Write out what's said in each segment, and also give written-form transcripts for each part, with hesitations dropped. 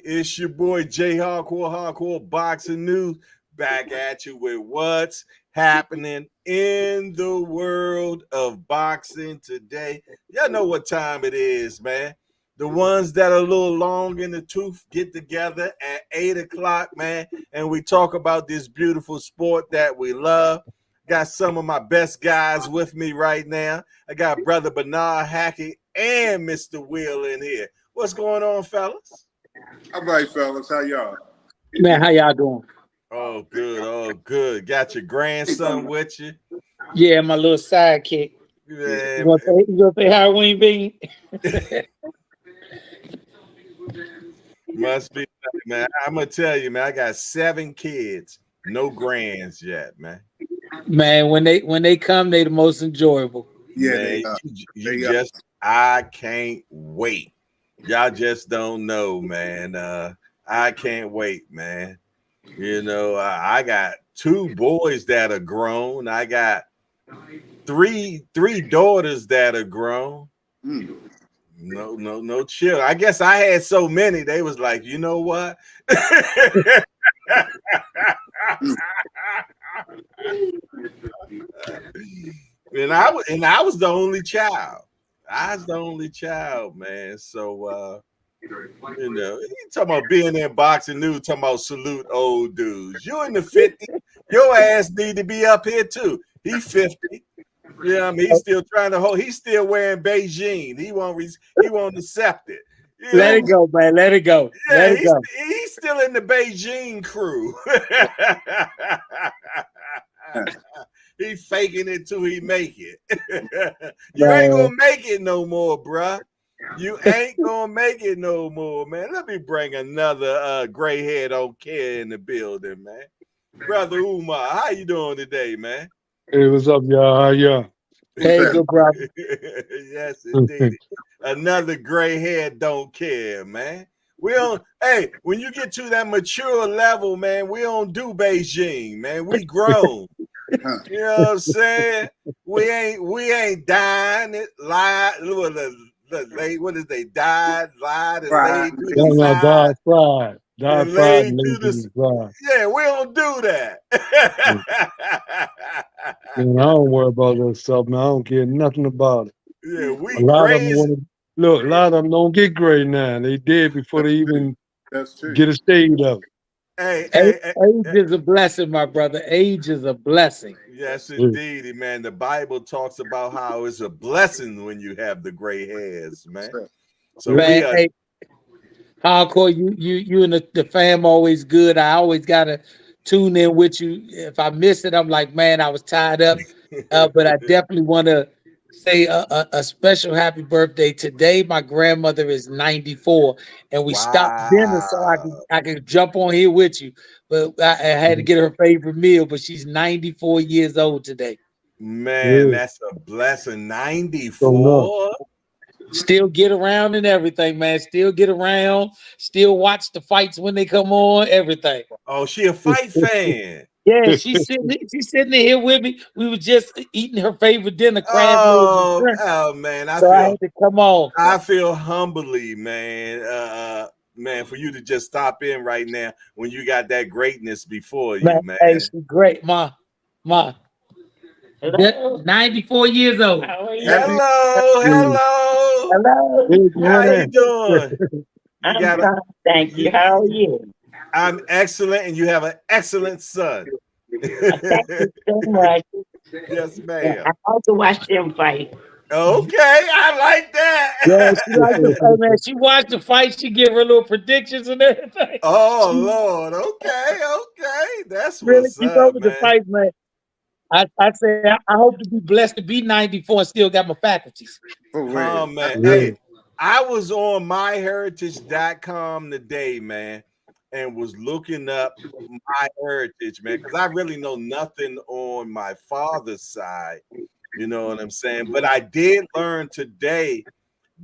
It's your boy J Hardcore Boxing News back at you with what's happening in the world of boxing today. Y'all know what time it is, man. The ones that are a little long in the tooth get together at 8 o'clock, man, and we talk about this beautiful sport that we love. Got some of my best guys with me right now. I got Brother Bernard Hackett and Mr. Will in here. What's going on, fellas? All right, fellas. How y'all? Man, how y'all doing? Oh, good. Oh, good. Got your grandson with you? Yeah, my little sidekick. Man, You gonna say Halloween bean? must be, man. I'm going to tell you, man, I got 7 kids. No grands yet, man. Man, when they come, they the most enjoyable. Yeah, Man, I can't wait. Y'all just don't know, man. I can't wait, man. You know, I got 2 boys that are grown. I got three daughters that are grown. No chill. I guess I had so many. They was like, you know what? and I was the only child. I was the only child, man. So you know, you talking about being in boxing news, talking about salute old dudes. You in the 50s, your ass need to be up here too. He 50. Yeah, I mean, he's still trying to hold. He's still wearing Beijing. He won't accept it. You know? Let it go, man. Let it go. Yeah, he's still in the Beijing crew. He faking it till he make it. You ain't gonna make it no more, bruh. You ain't gonna make it no more, man. Let me bring another gray head on care in the building, man. Brother Umar, how you doing today, man? Hey, what's up, y'all? How y'all? Hey, good brother. Yes, indeed. Another gray head don't care, man. We don't. Hey, when you get to that mature level, man, we don't do Beijing, man. We grown. You know what I'm saying? We ain't dying it, lied. What is they died, lied, and laid to the side. God fried. God fried and laid to the side. Yeah, we don't do that. Man, I don't worry about that stuff, man. I don't care nothing about it. Yeah, we a lot crazy. of them look, a lot of them don't get gray now. They did before they even get a stage of it. Age is a blessing, my brother. Age is a blessing. Yes, indeed, man. The Bible talks about how it's a blessing when you have the gray hairs, man. So man, hey, Hardcore, you and the fam always good. I always gotta tune in with you. If I miss it, I'm like, man, I was tied up. But I definitely want to say a special happy birthday today. My grandmother is 94, and we stopped dinner so I could jump on here with you. But I had to get her favorite meal. But she's 94 years old today. Man, that's a blessing. 94. Still get around and everything, man. Still get around. Still watch the fights when they come on. Everything. Oh, she a fight fan. Yeah, she's sitting here with me. We were just eating her favorite dinner, crab noodles. Oh man, I had to come on. I feel humbly, man. Man, for you to just stop in right now when you got that greatness before you, man. Hey, she's great, ma. 94 years old. Hello. How you doing? Thank you. How are you? I'm excellent, and you have an excellent son. Thank you so much. Yes, ma'am. I also watched them fight. Okay, I like that. Yeah, she likes the fight, man. She watched the fight. She give her little predictions and everything. Oh Lord, okay, that's really what's keep up, up with man. the fight, man. I say I hope to be blessed to be 94 and still got my faculties. Oh man, hey, I was on myheritage.com today, man, and was looking up my heritage, man, because I really know nothing on my father's side. You know what I'm saying? But I did learn today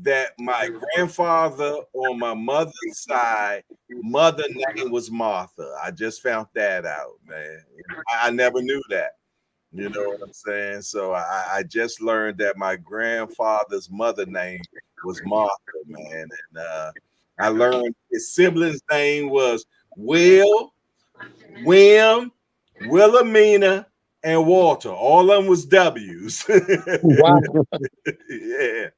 that my grandfather on my mother's side, mother name was Martha. I just found that out, man. I never knew that. You know what I'm saying? So I just learned that my grandfather's mother name was Martha, man. And I learned his siblings' name was Will, William, Wilhelmina, and Walter. All of them was W's. Wow. Yeah.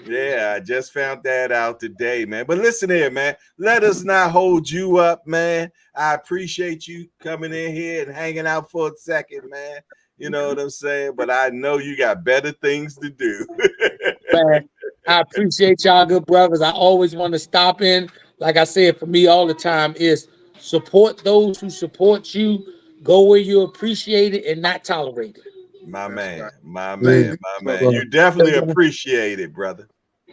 Yeah, I just found that out today, man. But listen here, man. Let us not hold you up, man. I appreciate you coming in here and hanging out for a second, man. You know what I'm saying? But I know you got better things to do. Man, I appreciate y'all, good brothers. I always want to stop in. Like I said, for me all the time is support those who support you. Go where you appreciate it and not tolerate it. My man, my Yeah. man, my man. You definitely appreciate it, brother.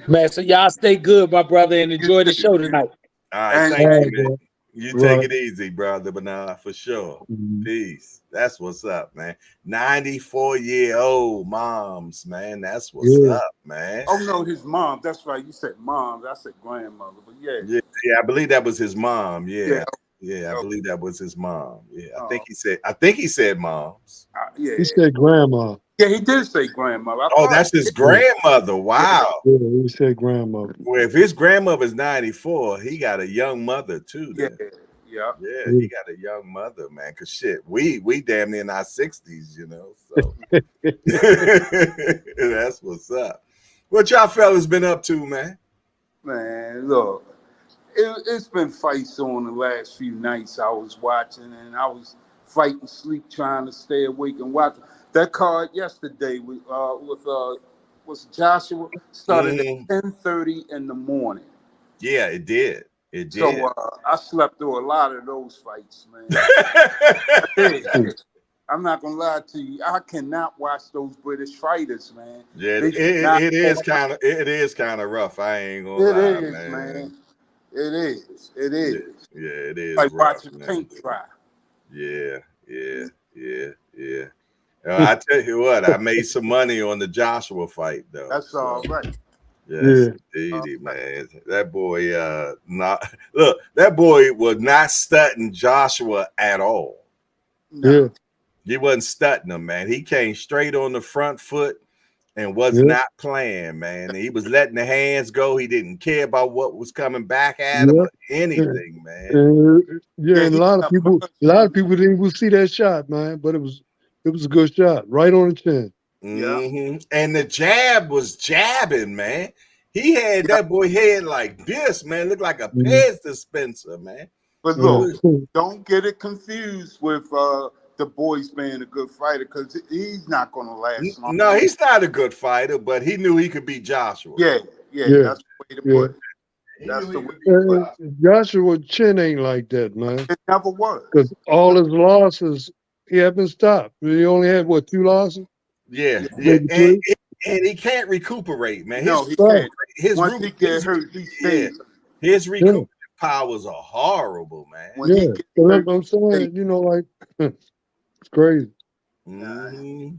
Man, so y'all stay good, my brother, and enjoy the show tonight. All right, And thank All you, right, man. boy. You take Right. it easy, brother, but nah, for sure. Mhm. Peace. That's what's up, man. 94-year-old moms, man. That's what's Yeah. up, man. oh no, his mom. That's right. You said mom. I said grandmother. But yeah, Yeah, yeah, I believe that was his mom. yeah, Yeah. Yeah, I okay. believe that was his mom. Yeah. Oh, I think he said moms. yeah, He said grandma. yeah. He did say grandmother. I Oh, thought. that's his Yeah. grandmother. Wow. Yeah, he said grandmother. Well, if his grandmother's 94, he got a young mother too Yeah, then. yeah. Yeah, Yeah. he got a young mother, man. Cause shit, we damn near in our 60s, you know. So that's what's up. What y'all fellas been up to, man? Man, look, it's been fights on the last few nights I was watching, and I was fighting sleep trying to stay awake and watch. That card yesterday with was Joshua started at Mhm. 10:30 in the morning. Yeah, it did. It did. So I slept through a lot of those fights, man. I did. I'm not gonna lie to you. I cannot watch those British fighters, man. Yeah, They do not. it is kind of rough. I ain't gonna It lie, is, man. man. It is. It Yeah, is. yeah, it is Like rough, watching man. paint dry. Yeah, yeah, yeah, yeah. I tell you what, I made some money on the Joshua fight though. That's So all right. yes, Yeah. indeedy, Right. man. That boy, not look. That boy was not stunting Joshua at all. Yeah. No. He wasn't stunting him, man. He came straight on the front foot and was Yeah. not playing, man. He was letting the hands go. He didn't care about what was coming back at him Yeah. or anything, man. Yeah, Yeah, and he a lot of got people, pushed. didn't even see that shot, man. But it was a good shot, right on the chin. Yeah. And the jab was jabbing, man. He had Yeah. that boy head like this, man. Looked like a Mhm. Pez dispenser, man. But It look, was don't get it confused with the boys being a good fighter because he's not going to last long. no, he's not a good fighter, but he knew he could beat Joshua. Yeah, yeah, Yeah. that's the way to Yeah. put it. He That's knew the he way could to beat put it. Joshua. Joshua chin ain't like that, man. It never Because was. all his losses, he haven't stopped. He only had what, 2 losses, Yeah, Yeah. yeah, maybe 3. and he can't recuperate, man. No, he Right. can't. His Once he get his hurt, he yeah, stays. his Yeah. recuperative powers are horrible, man. When he Yeah. get So that's hurt, what I'm he stays. saying. Like it's crazy. Mm-hmm.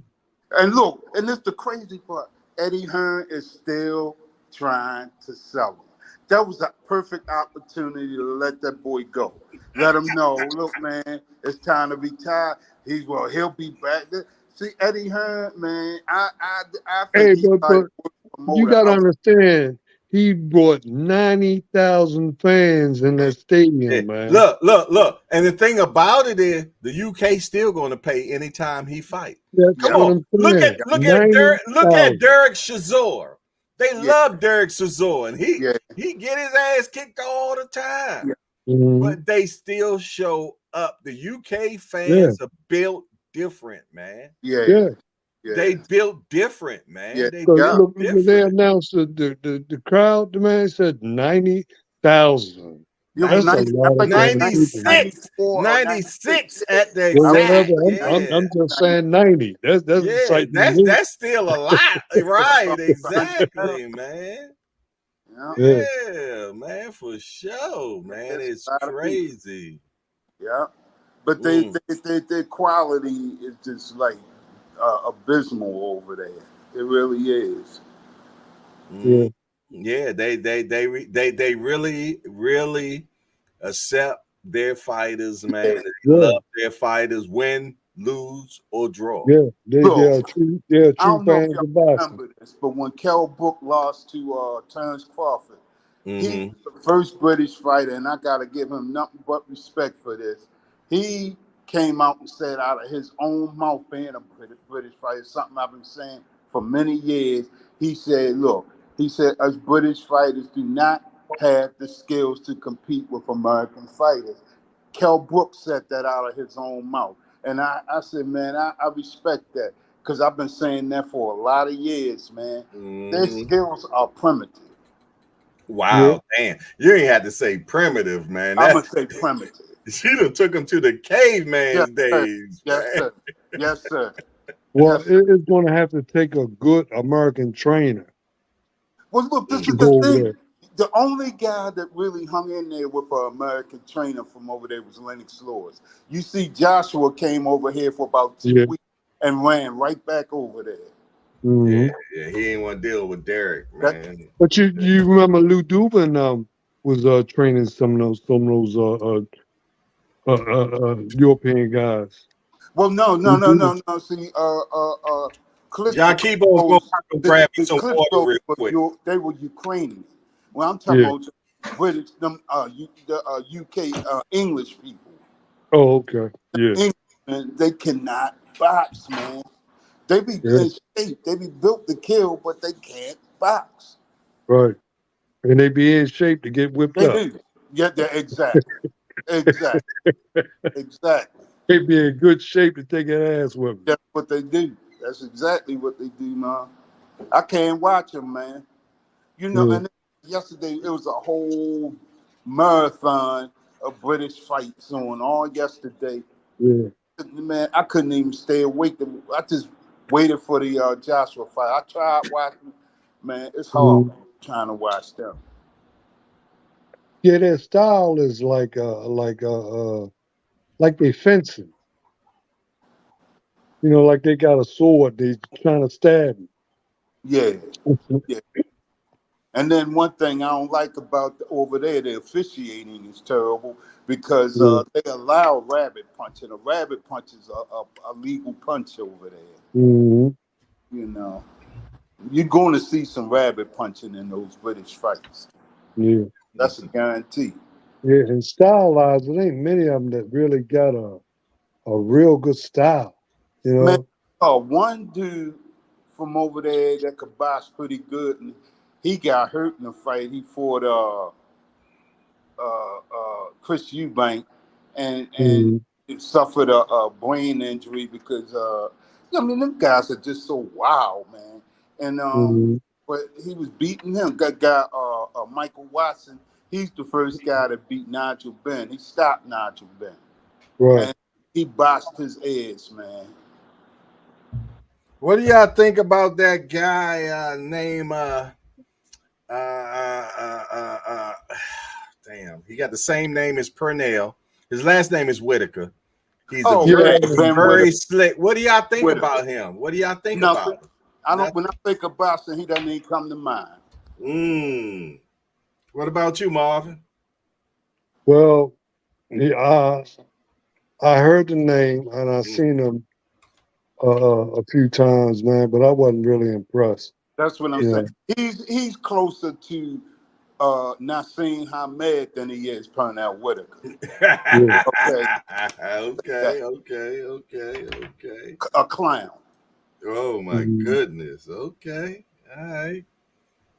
And look, and this the crazy part. Eddie Hearn is still trying to sell him. That was a perfect opportunity to let that boy go. Let him know, look, man, it's time to retire. He'll be back. See, Eddie Hearn, man, I think Hey, he's like but a you promoter gotta out. understand, he brought 90,000 fans in Yeah, that Yeah. stadium, man. Look. And the thing about it is the UK still gonna pay anytime he fight. That's Come yeah, what on. I'm saying. Look at 90,000. Derek Chisora. They yeah, love Derek Chisora, and yeah, he get his ass kicked all the time. yeah, Mhm. But they still show up. The UK Yeah, fans are built different, man. yeah, yeah. yeah, They built different, yeah, man. They Because yeah. built look, when they different. announced the crowd, the man said 90,000. It was That's a 90, 90, I lot of think it was damn people, man. 96, 94 or 96. 96 at the Well, exact. whatever. Yeah. I'm just saying 90. That's Yeah, exciting to me. that's still a lot. Right, Yeah, exactly, man. yeah, Yeah, Yeah, man, for sure, man. it's It's a lot of people. crazy. Yeah, but Mm. their quality is just like abysmal over there. It really is. yeah, Mm. Yeah, they really accept their fighters, man. Yeah. They yeah, love their fighters, win, lose, or draw. yeah. Look, They are I true don't know if fans y'all of boxing. remember this, but when Kell Brook lost to Terrence Crawford, He Mm-hmm. was the first British fighter, and I gotta give him nothing but respect for this. He came out and said out of his own mouth, being a British fighter, something I've been saying for many years. He said, "Look," he said, "us British fighters do not have the skills to compete with American fighters." Kell Brooks said that out of his own mouth, and I said, "Man, I respect that because I've been saying that for a lot of years, man. Their Mm-hmm. skills are primitive." Yeah. Wow, damn. You ain't had to say primitive, man. I'm That gonna say primitive. she done took him to the Yes, caveman's sir. days, Yes, man. sir. Yes, sir. Well, Yes, sir. it's going to have to take a good American trainer Well, look, this Mm. is to the go over thing. there. The only guy that really hung in there with an American trainer from over there was Lennox Lewis. You see, Joshua came over here for about 2 weeks and ran right back over there. Yeah, Hmm. yeah. He ain't want to deal with Derek, That man. But you remember Lou Dubin was training some of those European guys. well, no, no, Lou no, Dubin. no, no. See, Y'all keep on going. I'm gonna grab me The some water Klitschko real quick. they were Ukrainian. Well, I'm talking Yeah. about the British, the UK English people. Oh, okay. Yeah. Englishmen, they cannot box, man. They be Yeah. in shape. They be built to kill, but they can't box. Right. And they be in shape to get whipped They up. do. Yeah, exactly. Exactly. Exactly. They be in good shape to take an ass whipping. That's what they do. That's exactly what they do, man. I can't watch them, man. You know, Yeah. and yesterday it was a whole marathon of British fights on all yesterday. Yeah. Man, I couldn't even stay awake. I just waited for the Joshua fight. I tried watching. Man, it's hard Mhm. trying to watch them. Yeah, their style is like they fencing. You know, like they got a sword. They trying to stab Yeah, you. yeah. And then one thing I don't like about over there, the officiating is terrible because Yeah. they allow rabbit punching. A rabbit punch is a legal punch over there. Hmm. You know, you're going to see some rabbit punching in those British fights. Yeah. That's a guarantee. Yeah. And stylized, there ain't many of them that really got a real good style. You Man, know. one dude from over there that could box pretty good, and he got hurt in the fight. He fought Chris Eubank, and Hmm. it suffered a brain injury because I mean them guys are just so wild, man. And Hmm. but he was beating him. That guy, Michael Watson. He's the first guy to beat Nigel Benn. He stopped Nigel Benn, Right. and he boxed his ass, man. What do y'all think about that guy named uh, uh, uh, uh, uh, damn? He got the same name as Purnell. His last name is Whitaker. He's a Oh, Yeah. Ben very Whitaker. slick. What do y'all think Whitaker. about him? What do y'all think Nothing. about him? I don't. When I Nothing. think of boxing, he doesn't even come to mind. Mm. What about you, Marvin? Well, yeah, I heard the name and I Mm. seen him a few times, man, but I wasn't really impressed. That's what I'm You saying. know. He's closer to Nassim Hamed than he is Pernell Whitaker. Yeah. Okay, that, Okay, okay, okay, okay. a clown. Oh my Mhm. goodness. Okay. All right.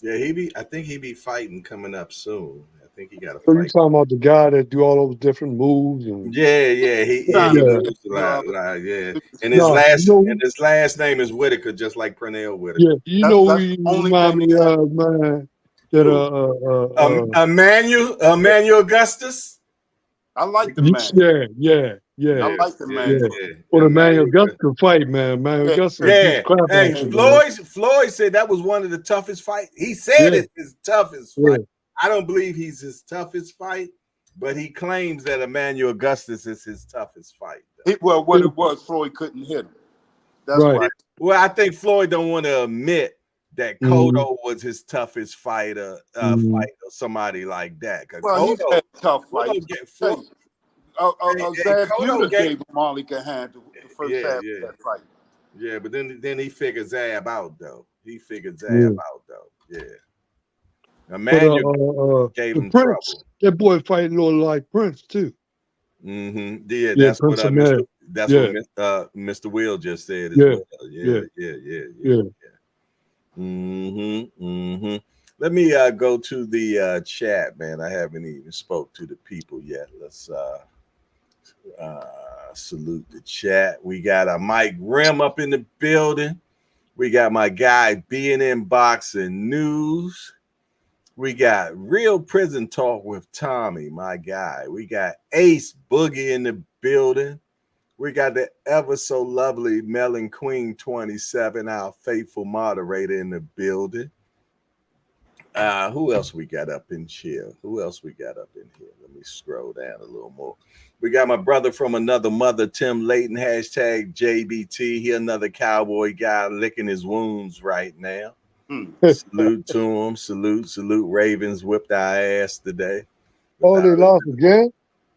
Yeah, he be I think he be fighting coming up soon. I think he got a So you fight. talking about the guy that do all those different moves and Yeah, yeah, he Trying to yeah. get moves a lot, lot, yeah. And No, his last name is Whitaker, just like Pernell Whitaker. yeah, you know who that's the you only remind thing me he has of, man. That to do. Emmanuel Augustus. I like the man. yeah, I Yeah, like the yeah, yeah. man. yeah. Well, the man Emmanuel Augusta could fight, man. Man Yeah, Augusta beat the Yeah. crap Hey, out you, man. Floyd said that was one of the toughest fights. He said Yeah, it's his toughest fight. yeah. I don't believe he's his toughest fight, but he claims that Emmanuel Augustus is his toughest fight. well, what Yeah. it was, Floyd couldn't hit him. That's Right. why. Well, I think Floyd don't want to admit that Mm-hmm. Cotto was his toughest Mm-hmm. fight or somebody like that. Because Well, he's had tough fights. Cotto get Hey, Floyd, and Zab Cotto Judah get gave him all he could handle the first yeah, half of yeah, that fight. yeah. But then he figured Zab out though. He figured Zab Yeah. out though. Yeah. But Emmanuel gave the him Prince, trouble. that boy fight a little like Prince too. Yeah, Yeah, that's what Prince of Mr. Man. That's what Yeah, Mr. Will just said as yeah, well. Yeah, yeah, yeah, yeah, yeah. yeah. Let me go to the chat, man. I haven't even spoke to the people yet. Let's salute the chat. We got a Mike Rim up in the building. We got my guy being in boxing news. We got real prison talk with Tommy, my guy. We got Ace Boogie in the building. We got the ever so lovely Melon Queen 27, our faithful moderator in the building. Who else we got up in here? Who else we got up in here? Let me scroll down a little more. We got my brother from another mother, Tim Layton, hashtag JBT. He another cowboy guy licking his wounds right now. Salute to him. Salute. Ravens whipped our ass today. Oh, they lost again.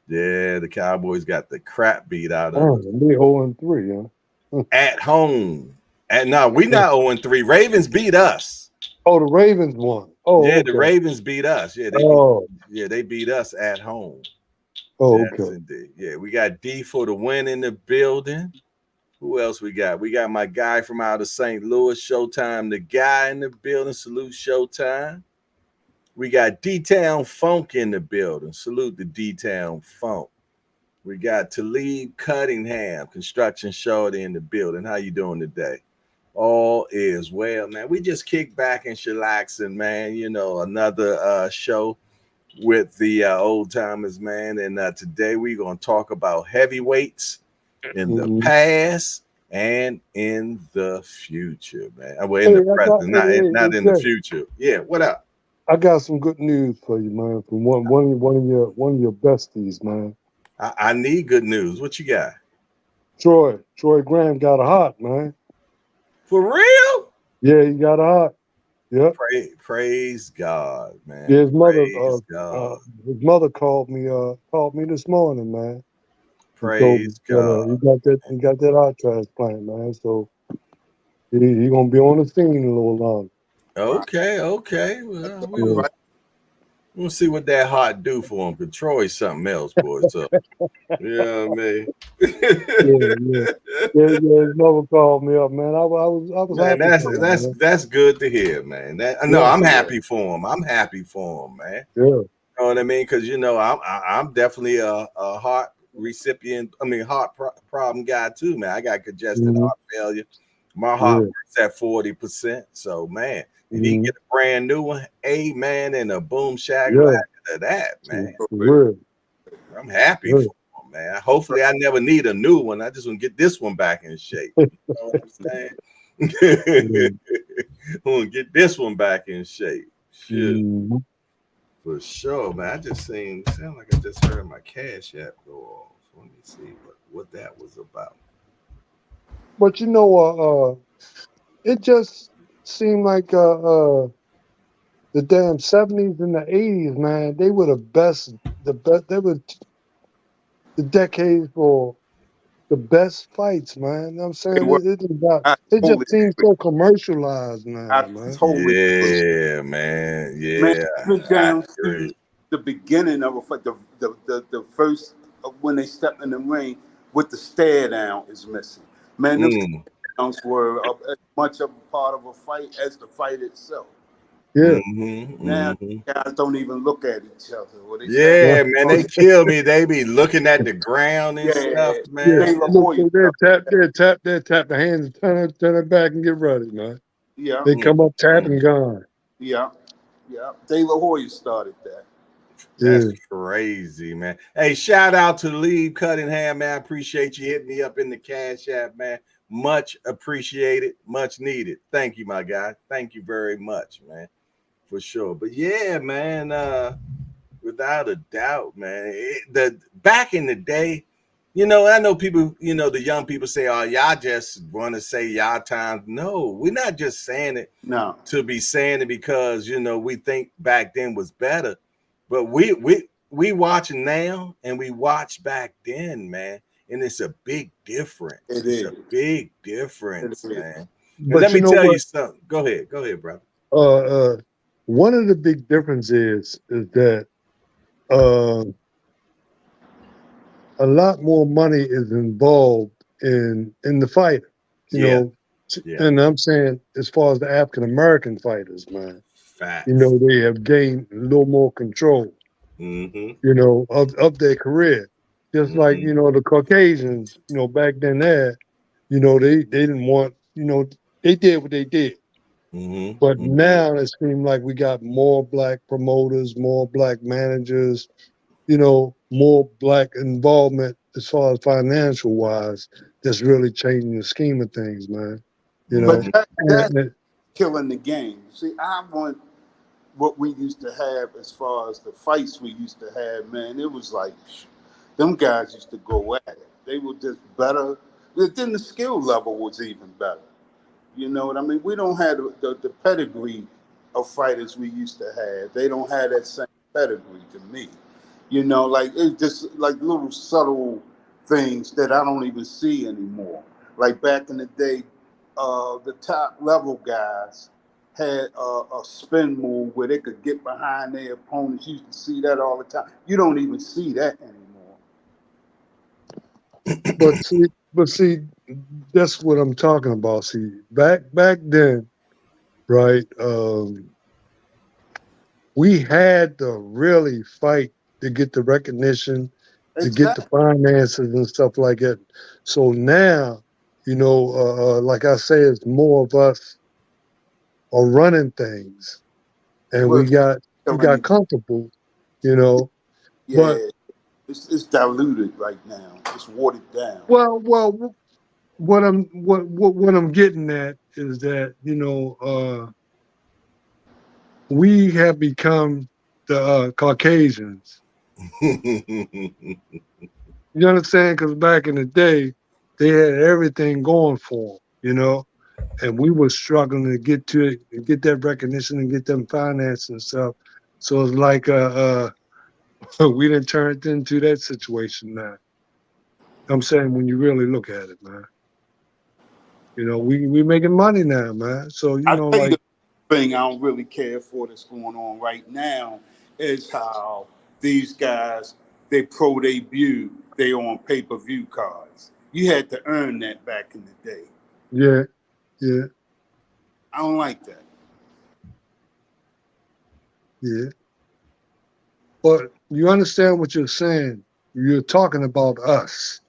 Yeah, the Cowboys got the crap beat out of Oh, us they 0-3, huh? at home. And no, we not 0-3. Ravens beat us. Oh, the Ravens won. Oh, Yeah, the okay. Ravens beat us. Oh, They beat us at home. oh, Yes, okay. indeed. Yeah, we got D for the win in the building. Who else we got? We got my guy from out of St. Louis, Showtime, the guy in the building. Salute Showtime. We got D-Town Funk in the building. Salute the D-Town Funk. We got Talib Cunningham, construction shorty in the building. How you doing today? All is well, man. We just kick back and chillaxing, man. You know, another show with the old timers, man. And today we're gonna talk about heavyweights in the Mm-hmm. past and in the future, man. Well, in Hey, the present, not hey, in the Jay, future. Yeah, what up? I got some good news for you, man. From one of your besties, man. I need good news. What you got? Troy Graham got a heart, man. For real? Yeah, he got a heart. Yep. Praise God, man. Yeah, Praise God. his mother called me this morning, man. He told me Praise that God. he got that heart transplant, man. So he gonna be on the scene a little longer. Right. Okay. That's Well, all Yeah, right. we'll see what that heart do for him. Cause Troy's something else, boy. So you know what I mean. yeah. His mother called me up, man. I was Man, happy that's for him, that's man. that's good to hear, man. That no, Yeah, I'm happy for him. I'm happy for him, man. yeah. You know what I mean? Because I'm definitely a heart recipient. I mean, problem guy too, man. I got congested Hmm. heart failure. My heart Yeah. works at 40%. So, man, if he Hmm. get a brand new one, amen, and a boom shackle Yeah. after that, man, For For real. real. I'm happy Yeah. for him, man. Hopefully, I never need a new one. I just want to get this one back in shape. You know what I'm saying? Yeah. I want to get this one back in shape. Shit. Mhm. For sure, man. I just sound like I just heard my cash app go off. Let me see what that was about. But it just seemed like the damn 70s and the 80s, man. They were the best. They were the decades for the best fights, man. You know what I'm They saying were. I it totally just seems agree. so commercialized now, I man. totally agree. Yeah, man. Man, Yeah, even I down to agree. the beginning of a fight, the first when they step in the ring with the stare down is missing. Man, them stare Mm, downs were as much of a part of a fight as the fight itself. Yeah. Now mm-hmm. guys don't even look at each other. Or they stand Yeah. Yeah, man. They close. kill me. They be looking at the ground and Yeah, stuff, Yeah. man. they La Look, Hoya they started that. tap the hands and turn it back and get ready, man. Yeah, They Mm, come up, tap mm. and gone. yeah, yeah. De La Hoya started that. That's Yeah. crazy, man. Hey, shout out to Lee Cunningham, man. I appreciate you hitting me up in the cash app, man. Much appreciated, much needed. Thank you, my guy. Thank you very much, man, for sure. But yeah, man, without a doubt, man. The back in the day, I know people, the young people say, "Oh, y'all just want to say y'all time." No, we're not just saying it No, to be saying it because we think back then was better, but we watching now and we watch back then, man, and it's a big difference. it It's a is. big It difference, is. man. And let But you me know tell you what? something. Go ahead, brother. Uh, uh, one of the big differences is that uh, a lot more money is involved in the fight. You Yeah, know, yeah. and I'm saying as far as the African American fighters, man, Facts. they have gained a little more control, Mm-hmm. of their career. Just like, Mm-hmm. the Caucasians, back then there, they didn't want, they did what they did. But Mm-hmm. now it seems like we got more black promoters, more black managers, more black involvement as far as financial wise. That's really changing the scheme of things, man. You But know, Mm-hmm. that's and, killing the game. See, I want what we used to have as far as the fights we used to have, man. It was like them guys used to go at it. They were just better. Then the skill level was even better. You know what I mean? We don't have the pedigree of fighters we used to have. They don't have that same pedigree to me. Like it's just like little subtle things that I don't even see anymore. Like back in the day, the top level guys had a spin move where they could get behind their opponents. You used to see that all the time. You don't even see that anymore. but see, that's what I'm talking about. See, back then, right? We had to really fight to get the recognition, to get the Exactly. finances and stuff like that. So now, like I say, it's more of us are running things, and Well, we killing got the comfortable, you know. But yeah, it's diluted right now. It's watered down. well, what I'm getting at is that we have become the Caucasians. You understand? Because back in the day, they had everything going for them, and we were struggling to get to it, and get that recognition and get them finance and stuff. So it's like we didn't turn it into that situation now. I'm saying when you really look at it, man, we making money now, man. So I tell you like the thing I don't really care for that's going on right now is how these guys they pro debut they on pay per view cards. You had to earn that back in the day. yeah, yeah, I don't like that. yeah. But you understand what you're saying. You're talking about us.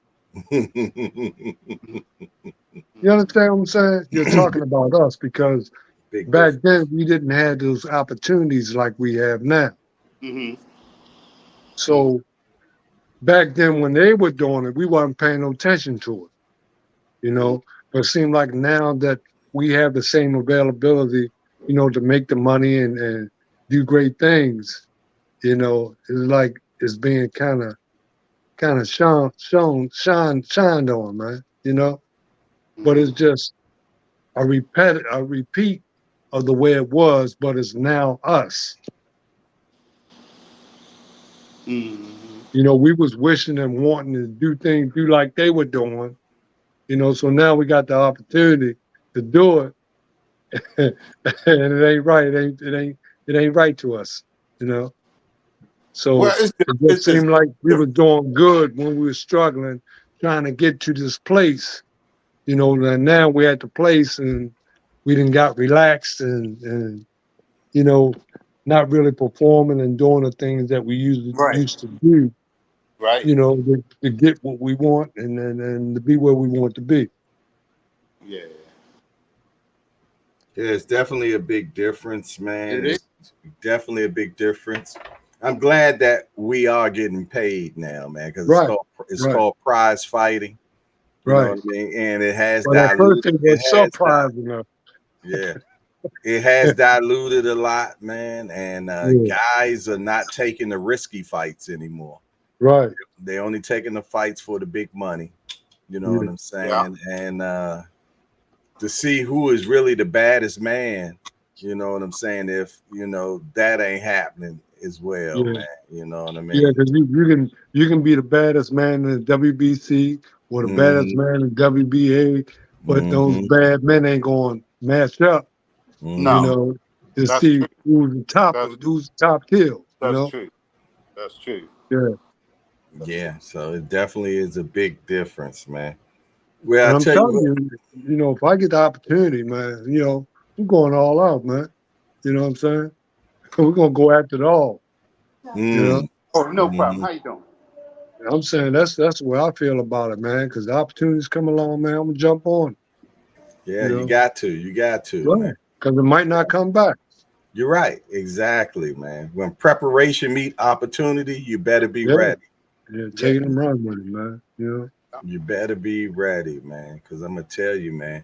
You understand what I'm saying? You're talking about us because Big back difference. then we didn't have those opportunities like we have now. Hmm. So back then when they were doing it, we wasn't paying no attention to it. But it seemed like now that we have the same availability, to make the money and do great things, it's like it's being kind of shined on, man. But Hmm. it's just a repeat of the way it was, but it's now us. Hmm. We was wishing and wanting to do things do like they were doing, so now we got the opportunity to do it. And it ain't right. It ain't right to us, you know. Well, So it's just, it just it's just seemed like we were different. doing good when we were struggling, trying to get to this place, and now we're at the place and we didn't got relaxed and you know, not really performing and doing the things that we Right. used to do, Right. to get what we want and to be where we want to be. Yeah. Yeah, it's definitely a big difference, man. It is. It's definitely a big difference. I'm glad that we are getting paid now, man, because Right, it's right, called prize fighting. You know right. what I mean? And it has But at first diluted. it It was has surprising us. yeah, it has diluted a lot, man. And Yeah, guys are not taking the risky fights anymore. right. They only taking the fights for the big money. You know what Yeah, I'm Yeah. saying? And to see who is really the baddest man, you know what I'm saying? If that ain't happening as well, yeah, man. You know what I yeah. mean? Because you can be the baddest man in the WBC or the baddest Mm-hmm. man in WBA, but those Mm-hmm. bad men ain't going to match up. You No. Mm-hmm. know, to That's see true. That's who's the top kill. You that's know, true. That's true. yeah. That's true. Yeah, so it definitely is a big difference, man. Well, And I I'm tell you telling what. you, if I get the opportunity, man, I'm going all out, man. You know what I'm saying? We're gonna go after it all. You know, Mm, Oh, no problem. mhm. How you doing? and I'm saying that's the way I feel about it, man. Because the opportunities come along, man, I'm gonna jump on. Yeah, You you know, got to. You got to, man. right? Because it might not come back. You're right. Exactly, man. When preparation meet opportunity, you better be Yeah, ready. yeah. Yeah. Taking them run with it, man. You better be ready, man. Because I'm gonna tell you, man,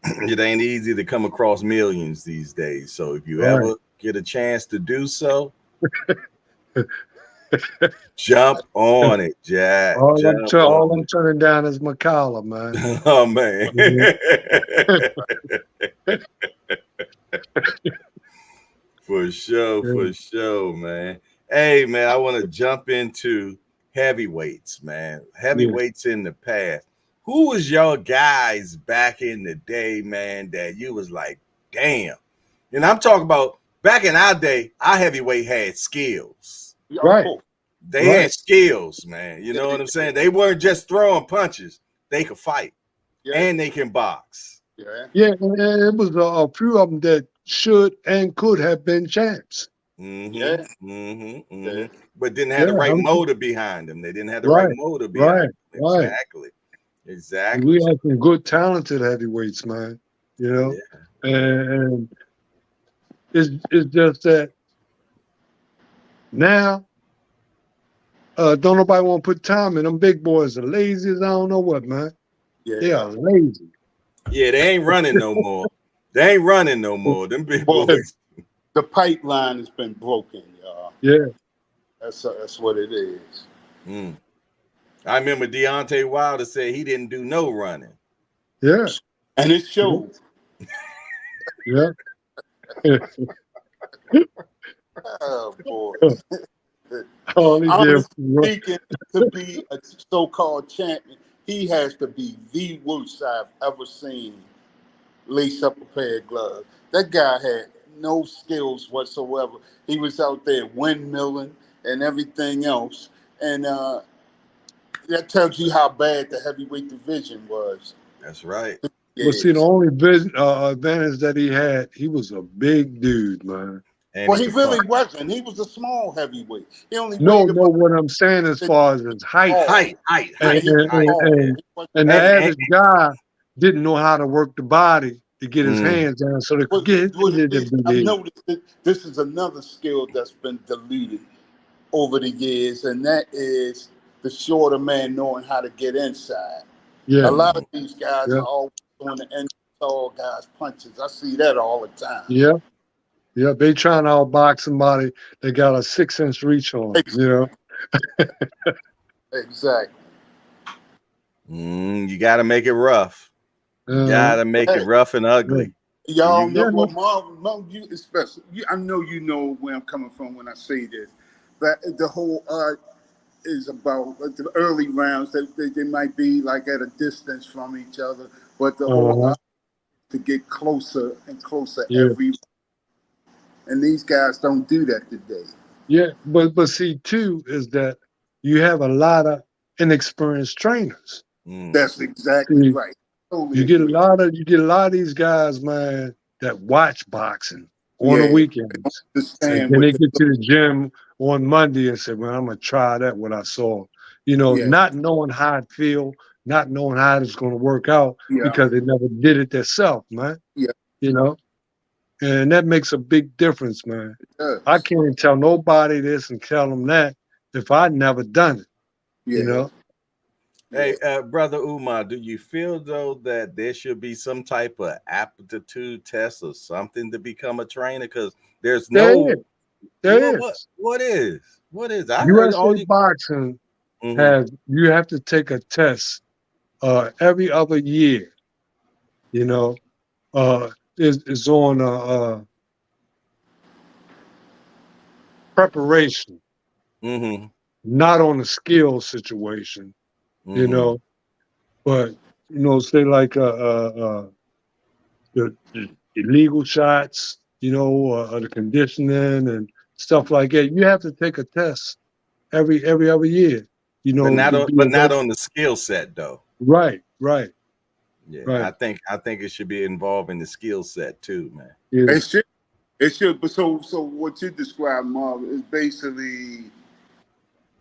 it ain't easy to come across millions these days. So if you Right. ever get a chance to do so, jump on it, Jack. Jump All on I'm turning down is McCalla, man. it. Oh man. Mhm. Yeah, For sure, man. Hey, man, I want to jump into heavyweights, man. yeah. Heavyweights in the past. Who was your guys back in the day, man, that you was like, damn? And I'm talking about back in our day, our heavyweight had skills. Yeah, of Right, course. They right. had skills, man. You Yeah, know they what I'm did. saying? They weren't just throwing punches. They could fight Yeah. and they can box. Yeah. Yeah, and it was a few of them that should and could have been champs. Mm-hmm. Yeah. Mm-hmm. Mm-hmm. Yeah. But didn't have Yeah, the right motor behind them. They didn't have the right right, motor behind right, them. right. Exactly. And Exactly. we had some good, talented heavyweights, man. You know, Yeah. Yeah. and it's just that now, don't nobody want to put time in. Them big boys are lazy as I don't know what, man. They are Yeah. lazy. Yeah, they ain't running no more. They ain't running no more. Them big Well, boys. the pipeline has been broken, y'all. Yeah, That's what it is. Mm. I remember Deontay Wilder said he didn't do no running. yeah, And it shows. yeah. Oh boy. All he did was Honestly run. speaking, to be a so-called champion, he has to be the worst I've ever seen lace up a pair of gloves. That guy had no skills whatsoever. He was out there windmilling and everything else. And that tells you how bad the heavyweight division was. That's right. But see, the Yes. only advantage that he was a big dude, man. And Well, he he could punch. really wasn't. He was a small heavyweight. He only No, weighed no, about what I'm saying as far as his height, tall. Height. Yeah, he was Height. tall. Yeah. He wasn't and the And, big. and average guy didn't know how to work the body to get his mm, hands down so they could What, get hit what it into is, the I've big. noticed that this is another skill that's been diluted over the years, and that is the shorter man knowing how to get inside. A Yeah, lot of mm, these guys yeah, are always doing the end tall guys punches. I see that all the time. yeah, yeah. They trying to outbox somebody that got a 6-inch reach on 'em, Ex- you know. Exactly. you got to make it rough. You got to make it Hey, rough and Yeah, ugly. And y'all you, know yeah, well, Marvin, you especially. I know you know where I'm coming from when I say this. But the whole art is about the early rounds that they might be like at a distance from each other, but the whole uh-huh, art to get closer and closer yeah, every. And these guys don't do that today. yeah. But see, too, is that you have a lot of inexperienced trainers. mm, That's exactly See, right. Totally agree. you get a lot of these guys, man, that watch boxing on the Yeah, weekends. And understand then what they the get to the gym on Monday and say, well, I'm gonna try that what I saw. yeah, Not knowing how it feel, not knowing how it's gonna work out yeah, because they never did it themselves, man. yeah, You know? And that makes a big difference, man. it I does. can't tell nobody this and tell them that if I'd never done it, you Yeah, know? yeah. Hey, brother Umar, do you feel though that there should be some type of aptitude test or something to become a trainer? Because there's There no is, there is. what is? I heard USA all you. boxing Hmm. you have to take a test every other year, you know. Is on preparation, Hmm. not on a skill situation, you Hmm. know. But say like the illegal shots, the conditioning and stuff like that. You have to take a test every other year, to be but a not vet. on the skill set though. Right, right, Yeah, right. I think it should be involving the skill set too, man. Yeah. It should. It should. But so what you described, Marv, is basically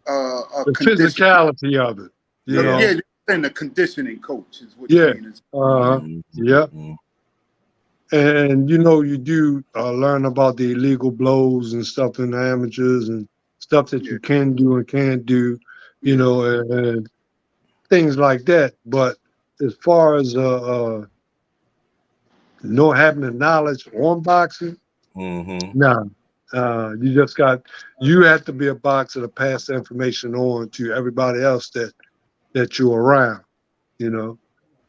a The condition. physicality of it, Yeah. Yeah, and the conditioning coach is what Yeah. trainers. Mhm, Yeah. mhm. And you do learn about the illegal blows and stuff in the amateurs and stuff that Yeah, you can do and can't do, yeah, and things like that. But as far as no having the knowledge on boxing, Mhm. no. You have to be a boxer to pass the information on to everybody else that you're around, you know. right.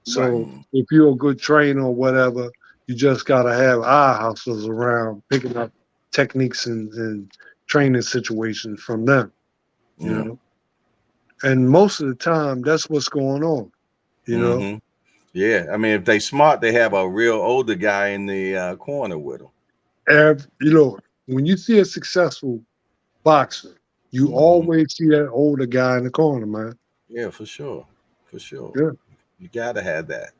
So if you're a good trainer or whatever, you just gotta have eye hustlers around picking up techniques and training situations from them, you Mm. know. And most of the time that's what's going on, you know. Mhm. Yeah, I mean, if they smart, they have a real older guy in the corner with them. When you see a successful boxer, you Hmm. always see that older guy in the corner, man. Yeah, for sure, for sure. Yeah. You gotta have that.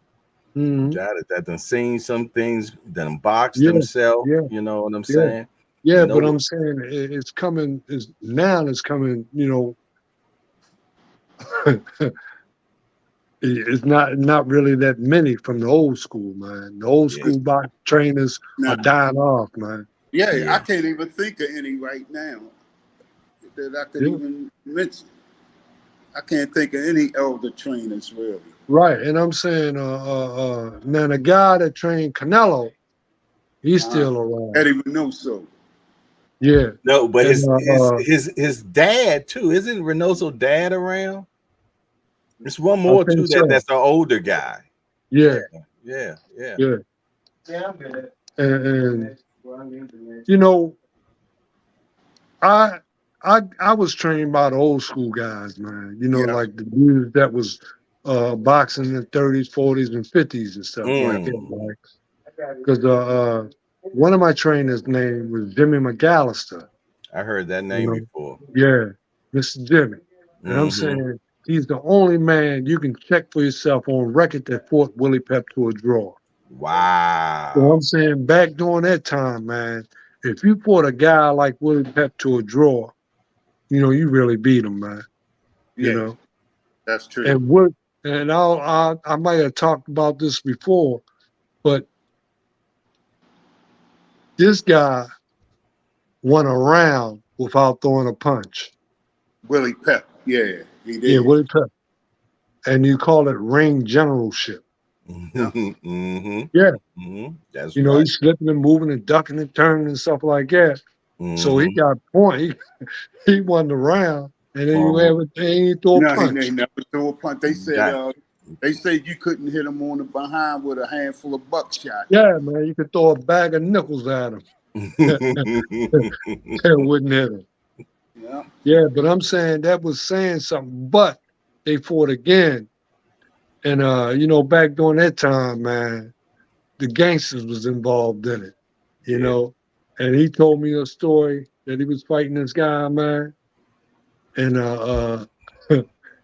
You Hmm. got it. That done seen some things, done boxed Yeah, themselves. yeah, You know what I'm yeah, saying? yeah. And But know I'm saying it's coming. Is now it's coming. It's not really that many from the old school, man. The old yeah, school box trainers Now, are dying off, man. yeah, I yeah. can't even think of any right now that I could Yeah, even mention. I can't think of any elder trainers really. right. And I'm saying, man, a guy that trained Canelo, he's Uh, still around. Eddie Reynoso. Yeah, No, but and his dad too. Isn't Reynoso dad around? There's one I more think too so. that's an older guy. Yeah, Yeah, yeah, yeah. yeah. And you know, I I was trained by the old school guys, man. Yeah, Like the dudes that was boxing in the 30s, 40s, and 50s and stuff like that, Mm, right? Because one of my trainers' name was Jimmy McAllister. I heard that You name know, before. yeah, Mr. Jimmy. And I'm Mm-hmm. saying he's the only man you can check for yourself on record that fought Willie Pep to a draw. So I'm Wow. saying back during that time, man, if you fought a guy like Willie Pep to a draw, you really beat him, man. You yeah, know, that's true. and what, and I might have talked about this before, but this guy won a round without throwing a punch. Willie Pep. Yeah, he Yeah, did. Willie Pep, and you call it ring generalship. Yeah, Mm-hmm. Yeah, Mm-hmm. That's right. he's slipping and moving and ducking and turning and stuff like that. So he Mm-hmm. got point. He won the round, and then you Uh-huh. ever he throw a no, he punch. never threw a punt. Got They said you couldn't hit him on the behind with a handful of buckshot. Yeah, man, you could throw a bag of nickels at him. It wouldn't hit him. Yeah, Yeah, but I'm saying that was saying something. But they fought again, and back during that time, man, the gangsters was involved in it. You yeah. know, and he told me a story that he was fighting this guy, man, and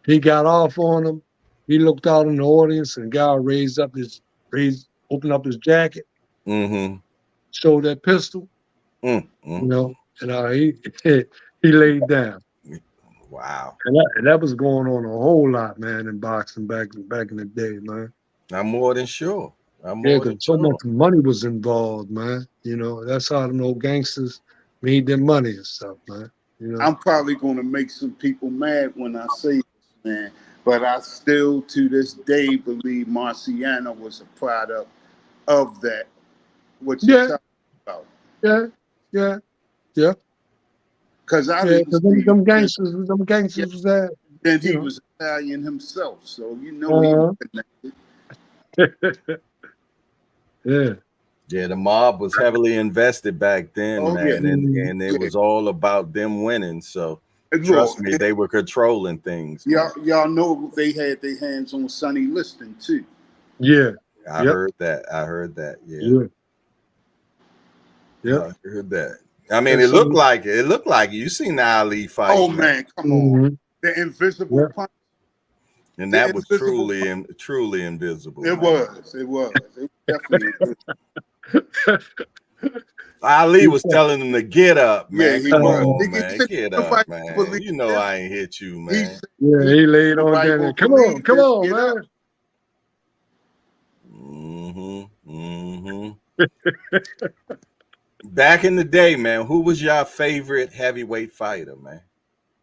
he got off on him. He looked out in the audience, and the guy opened up his jacket, Mm-hmm. showed that pistol, Mm-hmm. and he laid down. Wow. And that was going on a whole lot, man, in boxing back in the day, man. I'm more than sure. I'm Yeah, more than because so much sure. money was involved, man. That's how the old gangsters made their money and stuff, man. I'm probably going to make some people mad when I say this, man. But I still, to this day, believe Marciano was a product of that. What you're Yeah, talking about? yeah, yeah, yeah, Because I yeah. didn't Because see them him. gangsters, Yeah, was there, then you he know. was Italian himself, so you know he was connected. Yeah. Yeah, the mob was heavily invested back then, Oh yeah, man, Mhm. and it yeah. was all about them winning. So And trust look, me, they were controlling things, man. y'all know they had their hands on Sonny Liston too. Yeah. I Yep. heard that. I heard that. Yeah. Yeah. Yeah. I heard that. I mean, And it so, looked like it. It looked like it. You seen Ali fight, Oh man, man, come on. mhm, The invisible yeah. punch. and The that was invisible punch. truly invisible, It man. was. It was. It was definitely invisible. Ali He was said, telling him to get up, Yeah, man. he Come was. on, He man. said Get up, nobody man. believe You know this. I ain't hit you, He man. said yeah, he laid on nobody down will there. believe Come this. on, Get up. man. Back in the day, man, who was your favorite heavyweight fighter, man?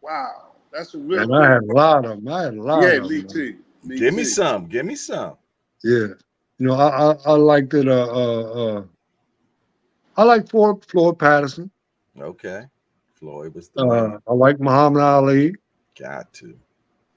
Wow. That's a real And I good had a question. lot of them. I had a lot Yeah, of me them, man. too. Me Give me too. some. Give me some. Yeah. You know, I liked it. I like Floyd Patterson. Okay. Floyd was the man. I like Muhammad Ali. Got to.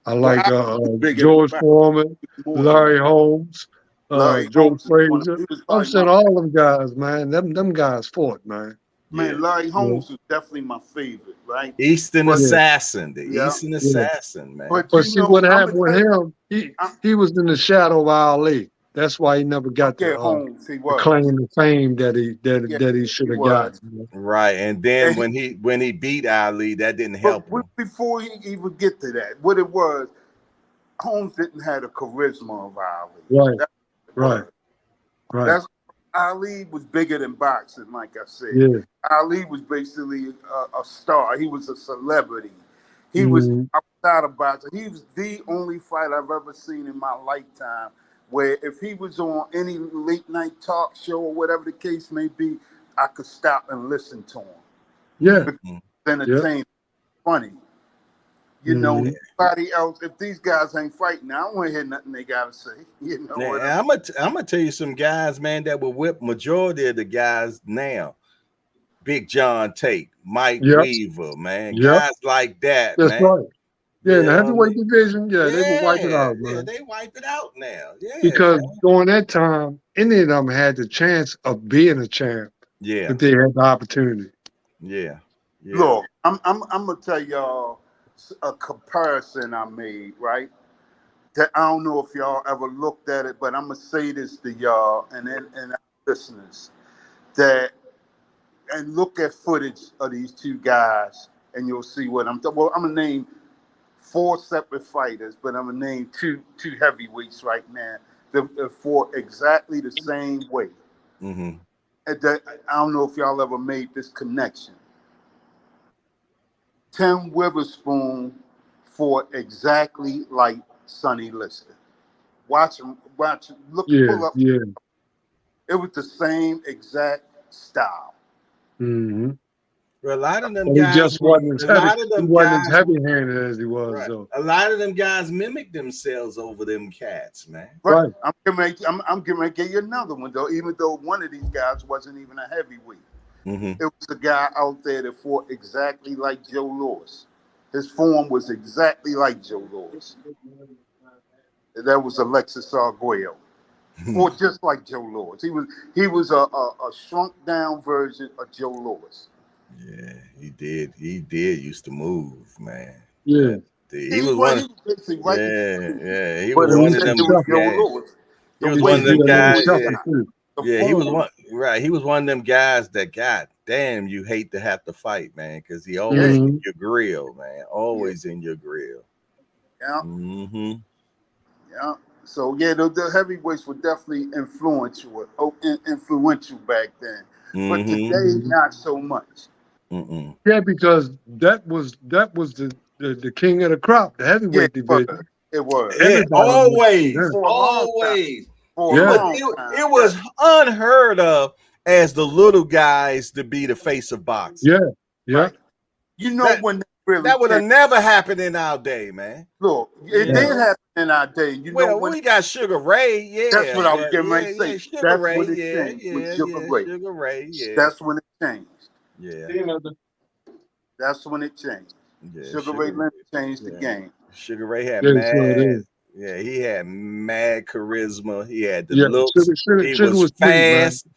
I Well, like I was bigger than George Bob, Foreman, more than Larry Holmes, Larry Joe Holmes is one of Frazier. he was I'm probably my saying all them guys, man. Them guys fought, man. Yeah. man, Larry Yeah. Holmes was definitely my favorite, right? Eastern But Yeah. Assassin. The yeah, Eastern Yeah. Assassin, man. but But you see know, what I'm happened gonna with tell you, him? I'm, He was in the shadow of Ali. That's why he never got yeah, Holmes, he the was. claim to fame that Yeah, he should he have got. was. Right. And then And when he beat Ali, that didn't but help him. before he even get to that, what it was, Holmes didn't have the charisma of Ali. Right, That's what it right, was. right. That's Ali was bigger than boxing, like I said. Yeah. Ali was basically a star. He was a celebrity. He was Mm, outside of boxing. He was the only fight I've ever seen in my lifetime where if he was on any late night talk show or whatever the case may be, I could stop and listen to him. yeah. Because Mhm. it's Yeah. entertaining, funny. You know, Mm, anybody else, if these guys ain't fighting, I don't want to hear nothing they got to say. You know what I Yeah, I'm gonna tell you some guys, man, that will whip majority of the guys now. Big John Tate, Mike yep. Weaver, man, Yep. guys like that, That's man. right. Yeah. In You the know what I heavyweight mean? division, yeah, they would wipe it Yeah, out, yeah, man. they wipe it out now. Yeah, Because man. during that time, any of them had the chance of being a champ Yeah, if they had the opportunity. yeah, yeah. Look, I'm gonna tell y'all a comparison I made, right? That I don't know if y'all ever looked at it, but I'm gonna say this to y'all and our listeners that and look at footage of these two guys and you'll see what well, I'm gonna name four separate fighters, but I'm gonna name two heavyweights right now that fought exactly the same way. Mm-hmm. And that, I don't know if y'all ever made this connection. Tim Witherspoon fought exactly like Sonny Liston. Watch him, look, Yeah. pull up. Yeah. It was the same exact style. Hmm. Well, a lot of them But he guys just were. wasn't as A heavy. lot of He them wasn't as guys were. heavy handed as he was, Right. though. A lot of them guys mimicked themselves over them cats, man. Right. Right. I'm getting ready to get you another one though. Even though one of these guys wasn't even a heavyweight, Mm-hmm. it was a guy out there that fought exactly like Joe Louis. His form was exactly like Joe Louis. That was Alexis Arguello. Fought just like Joe Louis. He was a shrunk down version of Joe Louis. Yeah, he did. He did used to move, man. Yeah. Yeah, he He was was, one. he was basically right in front Yeah, of me. yeah. He But was And it, he one used of to it them. was shuffle. Joe Yeah, Louis. he The was He way one used of to he them do a little guys. moved, Yeah, shuffle, too. the yeah. He was form. one. Right. He was one of them guys that got. Damn, you hate to have to fight, man, because he Yeah, always in Hmm. your grill, man. yeah, Always in your grill. yeah, Mm-hmm. yeah. So yeah, the heavyweights were definitely influential back then. But Mm-hmm. today, Hmm. not so much. Mm-mm. Yeah, because that was the king of the crop, the Yeah, heavyweight it was. division. It was. Yeah, Everybody wanted to see always, that. For a long time. always. For It a Yeah. was long it, time. it Yeah. was unheard of as the little guys to be the face of boxing. Yeah. Yeah. Right. You know That when that really that would have changed. never happened in our day, man. Look, it You Right. did know. happen in our day. You know Well, when we got Sugar Ray, that's yeah, what I was but getting ready yeah, to yeah, say. Sugar That's Ray, when it yeah, changed with yeah, Sugar yeah, Ray. Sugar Ray, yeah, That's when it changed. yeah, That's when it changed. yeah, Sugar Ray Leonard changed the yeah. game. Sugar Ray had Yeah, sure it mad, is. yeah, he had mad charisma. He had the Yeah. looks. Sugar, He sugar was was sweet, man. fast,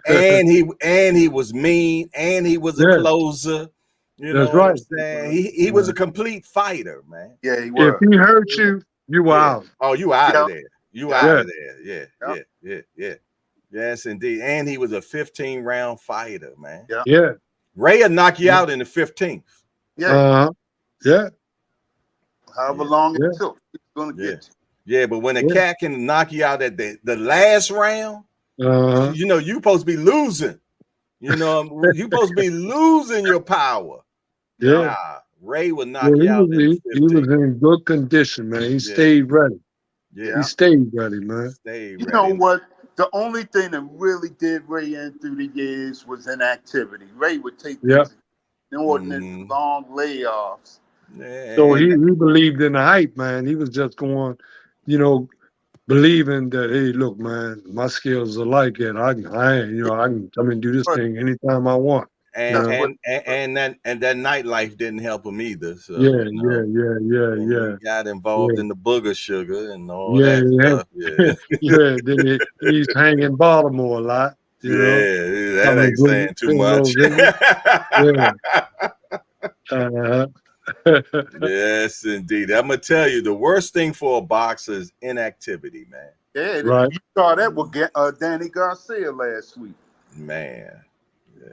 and he was mean, and he was a Yeah, closer. You that's know what I'm right. saying? He was a Right. complete fighter, man. Yeah, he If was. he hurt you, you were Yeah. out. Oh, you out of Yeah, there. You yeah, out Yeah. of there. Yeah, yeah. yeah, yeah, yeah. Yes, indeed. And he was a 15-round fighter, man. Yeah. Yeah. Ray will knock you out in the 15th. Yeah. Yeah. However Yeah. long it Yeah. took, he's gonna Yeah. get Yeah, but when a Yeah. cat can knock you out at the last round, Uh-huh. you know, you supposed to be losing. You know, you supposed to be losing your power. you. Yeah. Yeah. Nah, Ray will knock Well, you he out was in the he was 15th. in good condition, man. He Yeah, stayed ready. yeah. He Yeah. stayed ready, man. Stay You know ready. what? The only thing that really did Ray in through the years was inactivity. Ray would take Yeah. these inordinate Mm-hmm. long layoffs. So Yeah, he believed in the hype, man. He was just going, you know, believing that, hey, look, man, my skills are like it. I can come and do this But thing anytime I want. You and that's know. what. and and that nightlife didn't help him either. So Yeah. you Yeah. know, Yeah. Yeah. and he Yeah. got involved Yeah. in the booger sugar and all Yeah. that stuff. Yeah. Yeah, Yeah. Then he's hanging Baltimore a lot. You know, yeah, that coming ain't saying to too pay a much. little visit. Yeah. Uh, Yes, indeed. I'm gonna tell you, the worst thing for a boxer is inactivity, man. Yeah, right. you saw that with Danny Garcia last week. Man.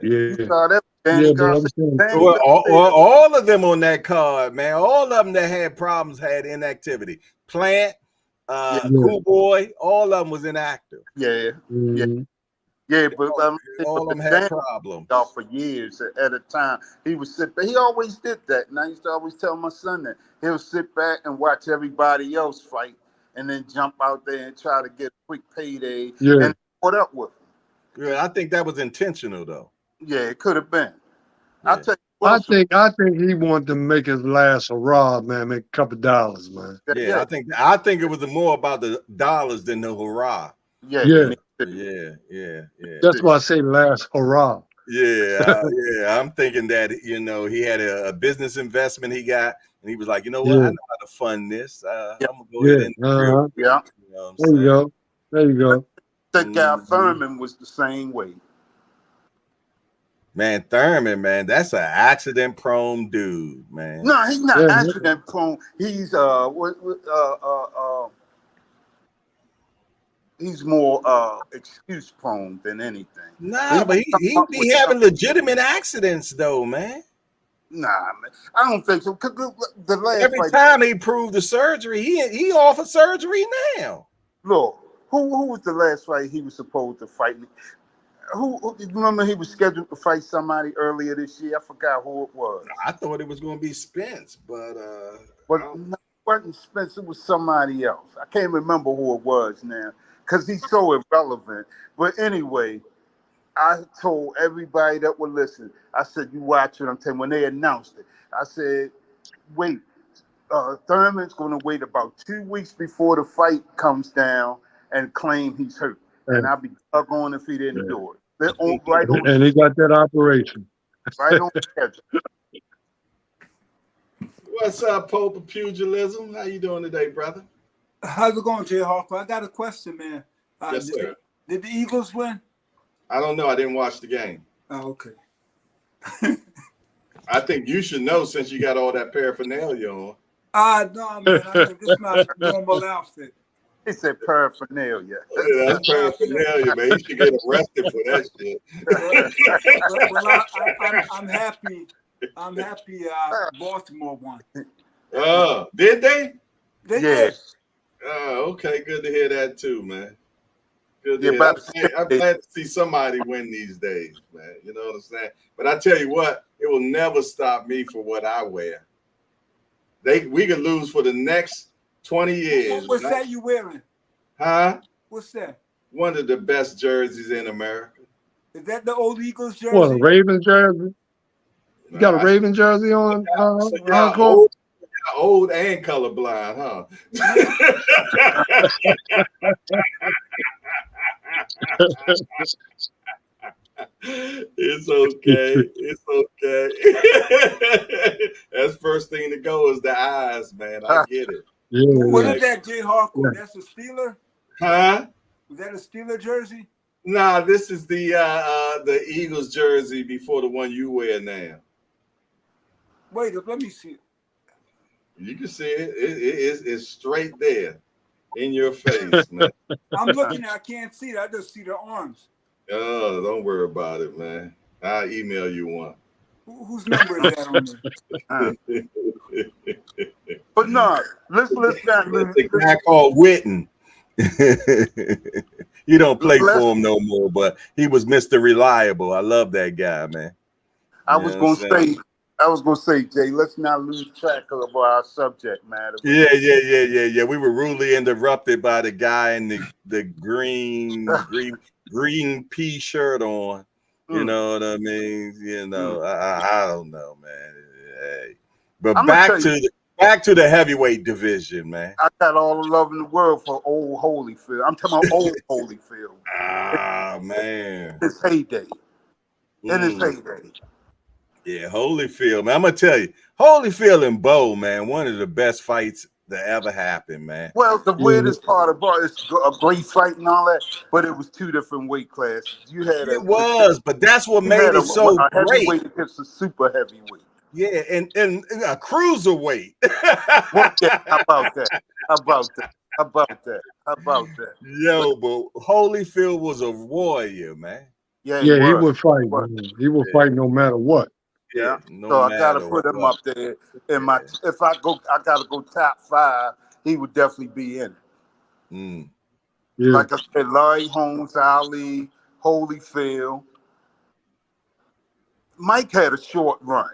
You Yeah. saw that with Danny Yeah. But I'm Garcia. saying, Danny Well, Garcia. all of them on that card, man. All of them that had problems had inactivity. Plant, Yeah, yeah. Cool Boy, all of them was inactive. yeah, yeah, Mhm. yeah. But All of them had Danny problems. off for years at a time. He would sit back. He always did that, and I used to always tell my son that he'll sit back and watch everybody else fight, and then jump out there and try to get a quick payday. Yeah. And what up with him? Yeah, I think that was intentional, though. Yeah, it could have been. I'll Yeah. tell you what else. I think he wanted to make his last hurrah, man, make a couple dollars, man. Yeah, Yeah, I think it was more about the dollars than the hurrah. yeah, Yeah. Yeah, yeah, yeah. That's why I say last hurrah. Yeah. I'm thinking that he had a business investment he got, and he was like, you know what, I Yeah. know how to fund this. yeah, I'm gonna go ahead Yeah. and real. Uh-huh. yeah. You know what I'm There you saying? go. There you go. That guy Mhm. Thurman was the same way. Man, Thurman, man, that's an accident-prone dude, man. No, he's not Yeah. accident prone. He's he's more excuse prone than anything. But he Nah, but don't come he up be with having something. legitimate accidents though, man. Nah, man. I don't think so. 'Cause the last Every fight, time he proved the surgery, he offered surgery now. look, who was the last fight he was supposed to fight? Who you remember he was scheduled to fight somebody earlier this year? I forgot who it was. I thought it was going to be Spence, but But no, it wasn't Spence, it was somebody else. I can't remember who it was now because he's so irrelevant. But anyway, I told everybody that would listen, I said, you watch it. I'm telling you, when they announced it, I said, wait, Thurman's going to wait about 2 weeks before the fight comes down and claim he's hurt. And And, I'll be doggone if he didn't yeah. do it. They're right on, And he got that operation. right on schedule. what's up, Pope of Pugilism? How you doing today, brother? How's it going, Jay Harper? I got a question, man. Yes, sir. Did the Eagles win? I don't know. I didn't watch the game. Oh, okay. I think you should know since you got all that paraphernalia on. No, man. This is my normal outfit. He said paraphernalia. Yeah, that's paraphernalia, man. You should get arrested for that shit. Well, I'm happy. I'm happy. Baltimore won. Did they? They Yeah. did. Okay. Good to hear that too, man. Good to Yeah, hear. but I'm glad to see somebody win these days, man. You know what I'm saying? But I tell you what, it will never stop me for what I wear. We could lose for the next 20 years. What's that you wearing? Huh? What's that? One of the best jerseys in America. Is that the old Eagles jersey? What, a Ravens jersey? You got a Raven jersey on? So y'all old and colorblind, huh? It's okay. It's okay. That's first thing to go is the eyes, man. I get it. Yeah. What is that, Jay Harcourt? Yeah. That's a Steeler? Huh? Was that a Steeler jersey? Nah, this is the Eagles jersey before the one you wear now. Wait, let me see. You can see it. It's straight there. In your face, man. I'm looking. I can't see it. I just see the arms. Oh, don't worry about it, man. I'll email you one. Whose number is that on there? But no, let's not lose. It's a guy called Witten. You don't play for him no more, but he was Mr. Reliable. I love that guy, man. I was gonna say, Jay, let's not lose track of our subject matter. Yeah. We were rudely interrupted by the guy in the green pea shirt on. You know what I mean? You know, I don't know, man. Hey. But back to the heavyweight division, man. I got all the love in the world for old Holyfield. I'm talking about old Holyfield. Ah, man. His heyday. In his heyday. Yeah, Holyfield, man. I'm gonna tell you, Holyfield and Bo, man, one of the best fights that ever happened, man. Well, the weirdest part about it's a great fight and all that, but it was two different weight classes. You had but that's what made it so a great. Heavyweight against a super heavyweight. Yeah, and a cruiserweight. Well, yeah, how about that? Yo, but Holyfield was a warrior, man. Yeah, he would fight. He would fight no matter what. Yeah. So I gotta put him up there in my. If I gotta go top 5. He would definitely be in it. Yeah. Like I said, Larry Holmes, Ali, Holyfield. Mike had a short run,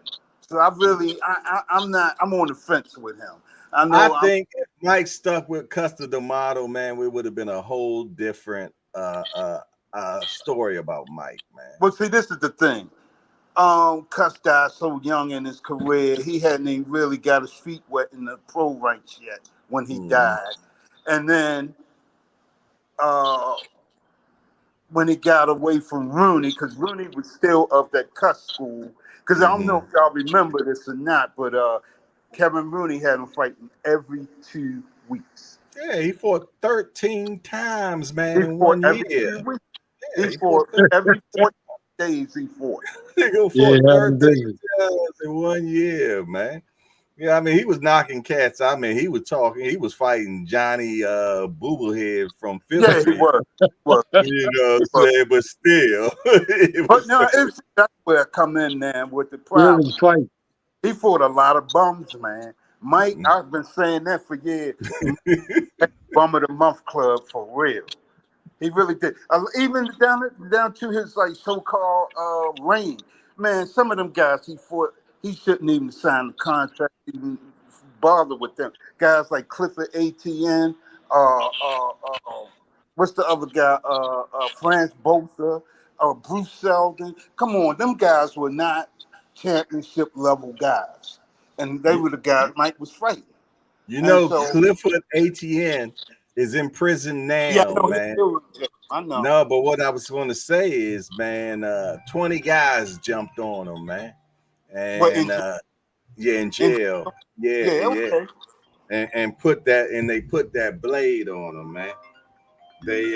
so I'm on the fence with him. I think if Mike stuck with Custer D'Amato, man, we would have been a whole different story about Mike, man. But see, this is the thing. Cuss died so young in his career, he hadn't even really got his feet wet in the pro ranks yet when he died. And then when he got away from Rooney, because Rooney was still of that Cuss school. Because I don't know if y'all remember this or not, but Kevin Rooney had him fighting every 2 weeks. Yeah, he fought 13 times, man, in 1 year. He fought every 14 days he fought. He fought 13 times in 1 year, man. Yeah, I mean, he was knocking cats. I mean, he was fighting Johnny Booblehead from Philly. Yeah, he was. You know what I'm saying? But still. But no, that's where I come in, man, with the problem. He fought a lot of bums, man. Mike, I've been saying that for years. Bum of the Month Club, for real. He really did. Even down to his like so-called reign. Man, some of them guys he fought, he shouldn't even sign the contract, even bother with them. Guys like Clifford ATN, what's the other guy? France Botha, Bruce Seldon. Come on, them guys were not championship level guys. And they were the guys Mike was fighting. You know, Clifford ATN is in prison now, man. I know. No, but what I was going to say is, man, 20 guys jumped on him, man. And in jail. Yeah. And put that blade on him, man. They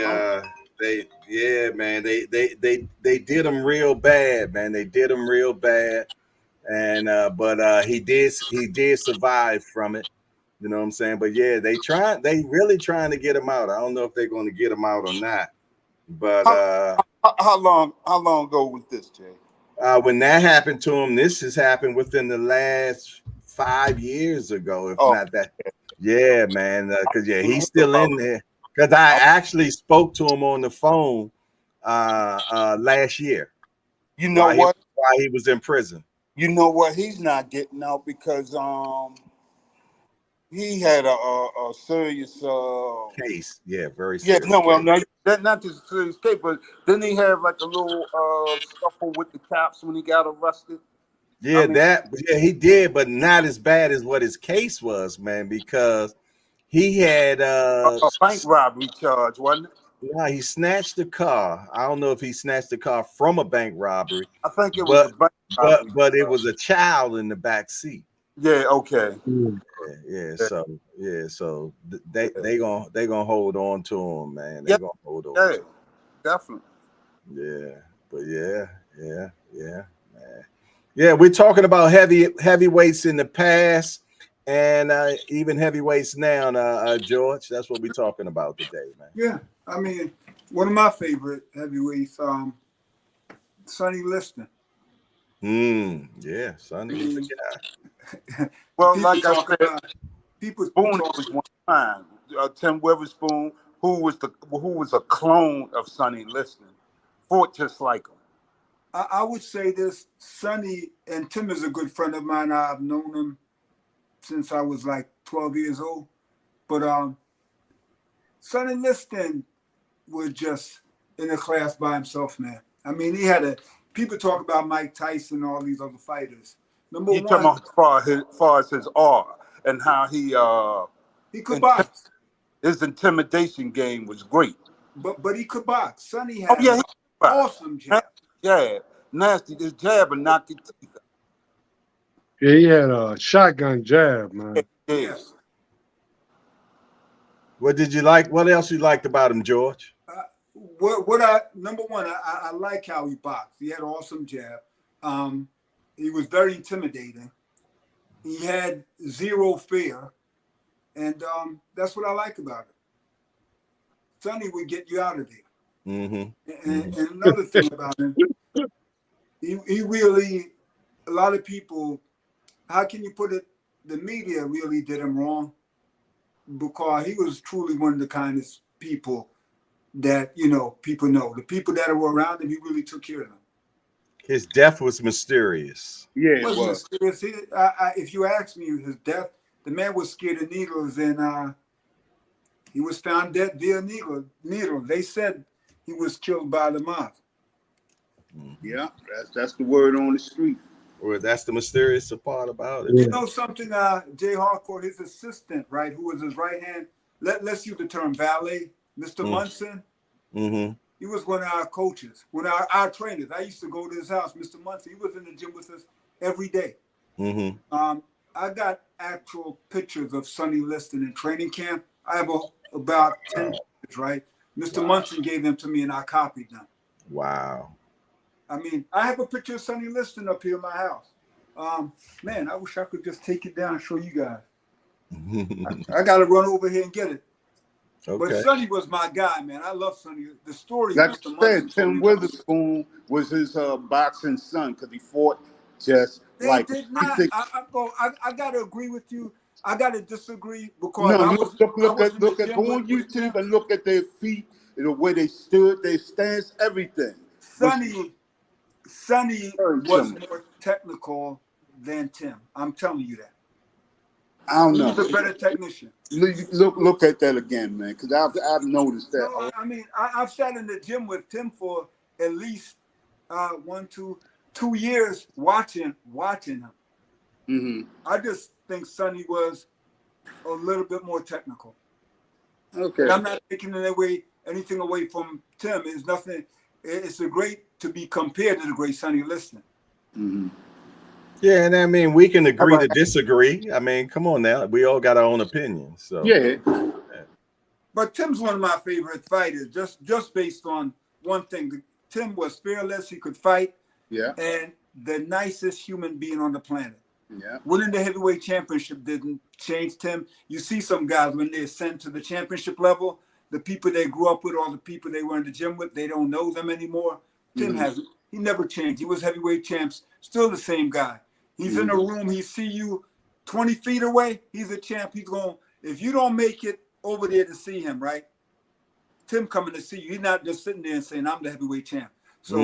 did him real bad, man. They did him real bad. And but he did survive from it. You know what I'm saying? But yeah, they really trying to get him out. I don't know if they're going to get him out or not. But how long ago was this, Jay? When that happened to him, this has happened within the last 5 years ago, if not that. Yeah, man. Because he's still in there. Because I actually spoke to him on the phone last year. You know what? While he was in prison. You know what? He's not getting out because he had a serious case. Yeah, very serious. Yeah, no, well, no, that not just a serious case, but didn't he have like a little scuffle with the cops when he got arrested? Yeah, he did, but not as bad as what his case was, man, because he had a bank robbery charge, wasn't it? Yeah, he snatched the car. I don't know if he snatched the car from a bank robbery. I think it was a bank robbery. But it was a child in the back seat. Yeah, okay. So they gonna hold on to him, man. They gonna hold on. Yeah, definitely. Yeah, but yeah, man. Yeah, we're talking about heavyweights in the past, and even heavyweights now, George. That's what we're talking about today, man. Yeah, I mean, one of my favorite heavyweights, Sonny Liston. Yeah, I Sonny was the mean, guy. Well, people like I talk said, about people Boone talk. was one time. Tim Witherspoon, who was a clone of Sonny Liston, fought just like him. I would say this: Sonny and Tim is a good friend of mine. I've known him since I was like 12 years old. But Sonny Liston was just in a class by himself, man. I mean, he had a. People talk about Mike Tyson and all these other fighters. Number You talking one, about as far as his R and how he could inti- box, his intimidation game was great. but he could box. Sonny Oh had yeah, an he right. awesome jab. Yeah, nasty. This jab and knock your teeth out. Yeah, he had a shotgun jab, man. Yes. What did you like? What else you liked about him, George? What I number one, I like how he boxed. He had an awesome jab. He was very intimidating. He had zero fear, and that's what I like about it. Sonny would get you out of there. And another thing about him, he really, a lot of people, how can you put it? The media really did him wrong because he was truly one of the kindest people that, people know. The people that were around him, he really took care of them. His death was mysterious. Yeah, It it wasn't was. mysterious. If you ask me, his death, the man was scared of needles, and he was found dead via needle. They said he was killed by the mob. Yeah, that's the word on the street. Or that's the mysterious part about it. You know something, Jay Harcourt, his assistant, right, who was his right hand, let's use the term valet, Mr. Munson. He was one of our coaches, one of our trainers. I used to go to his house, Mr. Munson. He was in the gym with us every day. I got actual pictures of Sonny Liston in training camp. I have about 10 pictures, right? Mr. Munson gave them to me and I copied them. Wow. I mean, I have a picture of Sonny Liston up here in my house. Man, I wish I could just take it down and show you guys. I got to run over here and get it. Okay. But Sonny was my guy, man. I love Sonny. The story. Like I said, Tim Witherspoon was his boxing son because he fought just like. They did not. I got to agree with you. I got to disagree because look at go on YouTube and look at their feet, the way they stood, their stance, everything. Sonny was more technical than Tim. I'm telling you that. I don't know. He was a better technician. Look at that again, man, because I've noticed that. No, I mean, I've sat in the gym with Tim for at least 2 years watching him. I just think Sonny was a little bit more technical. Okay. And I'm not taking anything away from Tim. It's nothing. It's a great to be compared to the great Sonny Liston. Yeah, and I mean, we can agree to disagree. I mean, come on now. We all got our own opinions. So yeah. But Tim's one of my favorite fighters, just based on one thing. Tim was fearless. He could fight. Yeah. And the nicest human being on the planet. Yeah. Winning the heavyweight championship didn't change Tim. You see some guys when they ascend to the championship level, the people they grew up with or the people they were in the gym with, they don't know them anymore. Tim he never changed. He was heavyweight champs, still the same guy. He's in a room, he see you 20 feet away, he's a champ. He's going, if you don't make it over there to see him, right? Tim coming to see you. He's not just sitting there and saying, I'm the heavyweight champ. So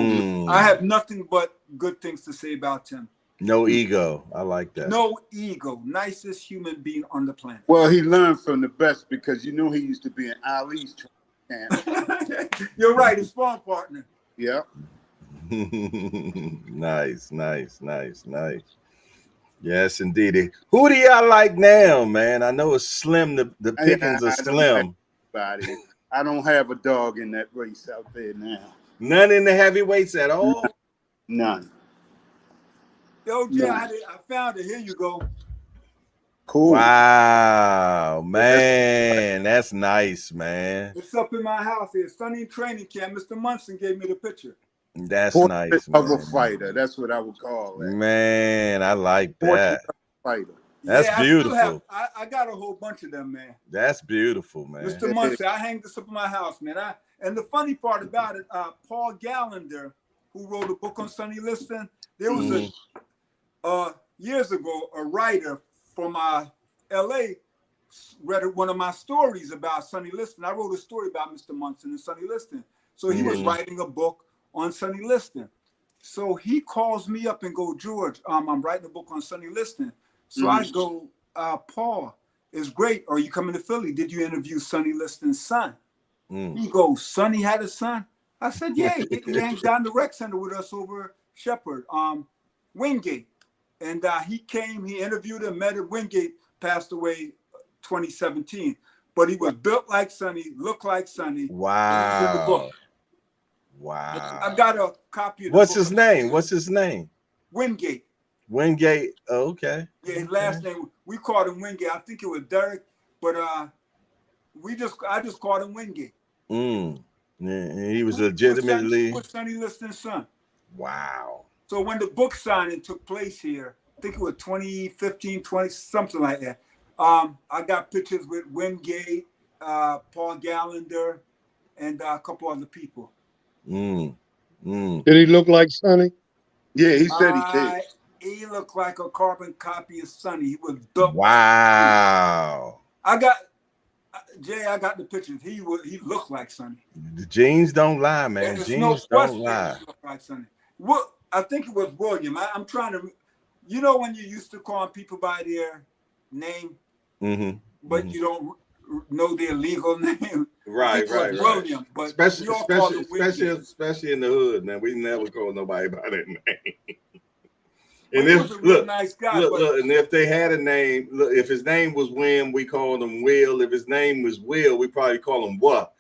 I have nothing but good things to say about Tim. No ego. I like that. No ego. Nicest human being on the planet. Well, he learned from the best because he used to be in Ali's camp. You're right. His sparring partner. Yeah. Nice. Yes, indeed. Who do y'all like now, man? I know it's slim. The pickings are slim. I don't have a dog in that race out there now. None in the heavyweights at all? None. Yo, Jay, I found it. Here you go. Cool. Wow, man. That's nice, man. It's up in my house here. Sunny training camp. Mr. Munson gave me the picture. That's nice, man. Of a fighter. That's what I would call it. Man, I like that. Fighter. That's Yeah, I still have. beautiful. I got a whole bunch of them, man. That's beautiful, man. Mr. Muncie, I hang this up in my house, man. And the funny part about it, Paul Gallagher, who wrote a book on Sonny Liston, there was years ago a writer from L.A. read one of my stories about Sonny Liston. I wrote a story about Mr. Munson and Sonny Liston. So he was writing a book on Sonny Liston. So he calls me up and go, George, I'm writing a book on Sonny Liston. So I go, Paul, it's great. Are you coming to Philly? Did you interview Sonny Liston's son? He goes, Sonny had a son? I said, yeah, he hangs down the rec center with us over Shepherd, Wingate. And he came, he interviewed him, met at Wingate, passed away 2017. But he was built like Sonny, looked like Sonny. Wow. In the book. Wow. I've got a copy of the What's book. his name? What's his name? Wingate. Wingate. Oh, okay. Yeah, his last name, we called him Wingate. I think it was Derek, but I just called him Wingate. Yeah, he was legitimately with Sonny Liston's son. Wow. So when the book signing took place here, I think it was 2015, 20, something like that. I got pictures with Wingate, Paul Gallagher, and a couple other people. Did he look like Sonny? Yeah, he said he did. He looked like a carbon copy of Sonny. He was built. Wow. I got the pictures. He looked like Sonny. The genes don't lie, man. There's Genes no don't lie. He looked like Sonny. What I think it was William. I'm trying to, you know, when you used to call people by their name, but you don't know their legal name. Right. William, but especially in the hood, man. We never call nobody by that name. And he was a real nice guy. Look, and if they had a name, look, if his name was Wim, we called him Will. If his name was Will, we probably call him what?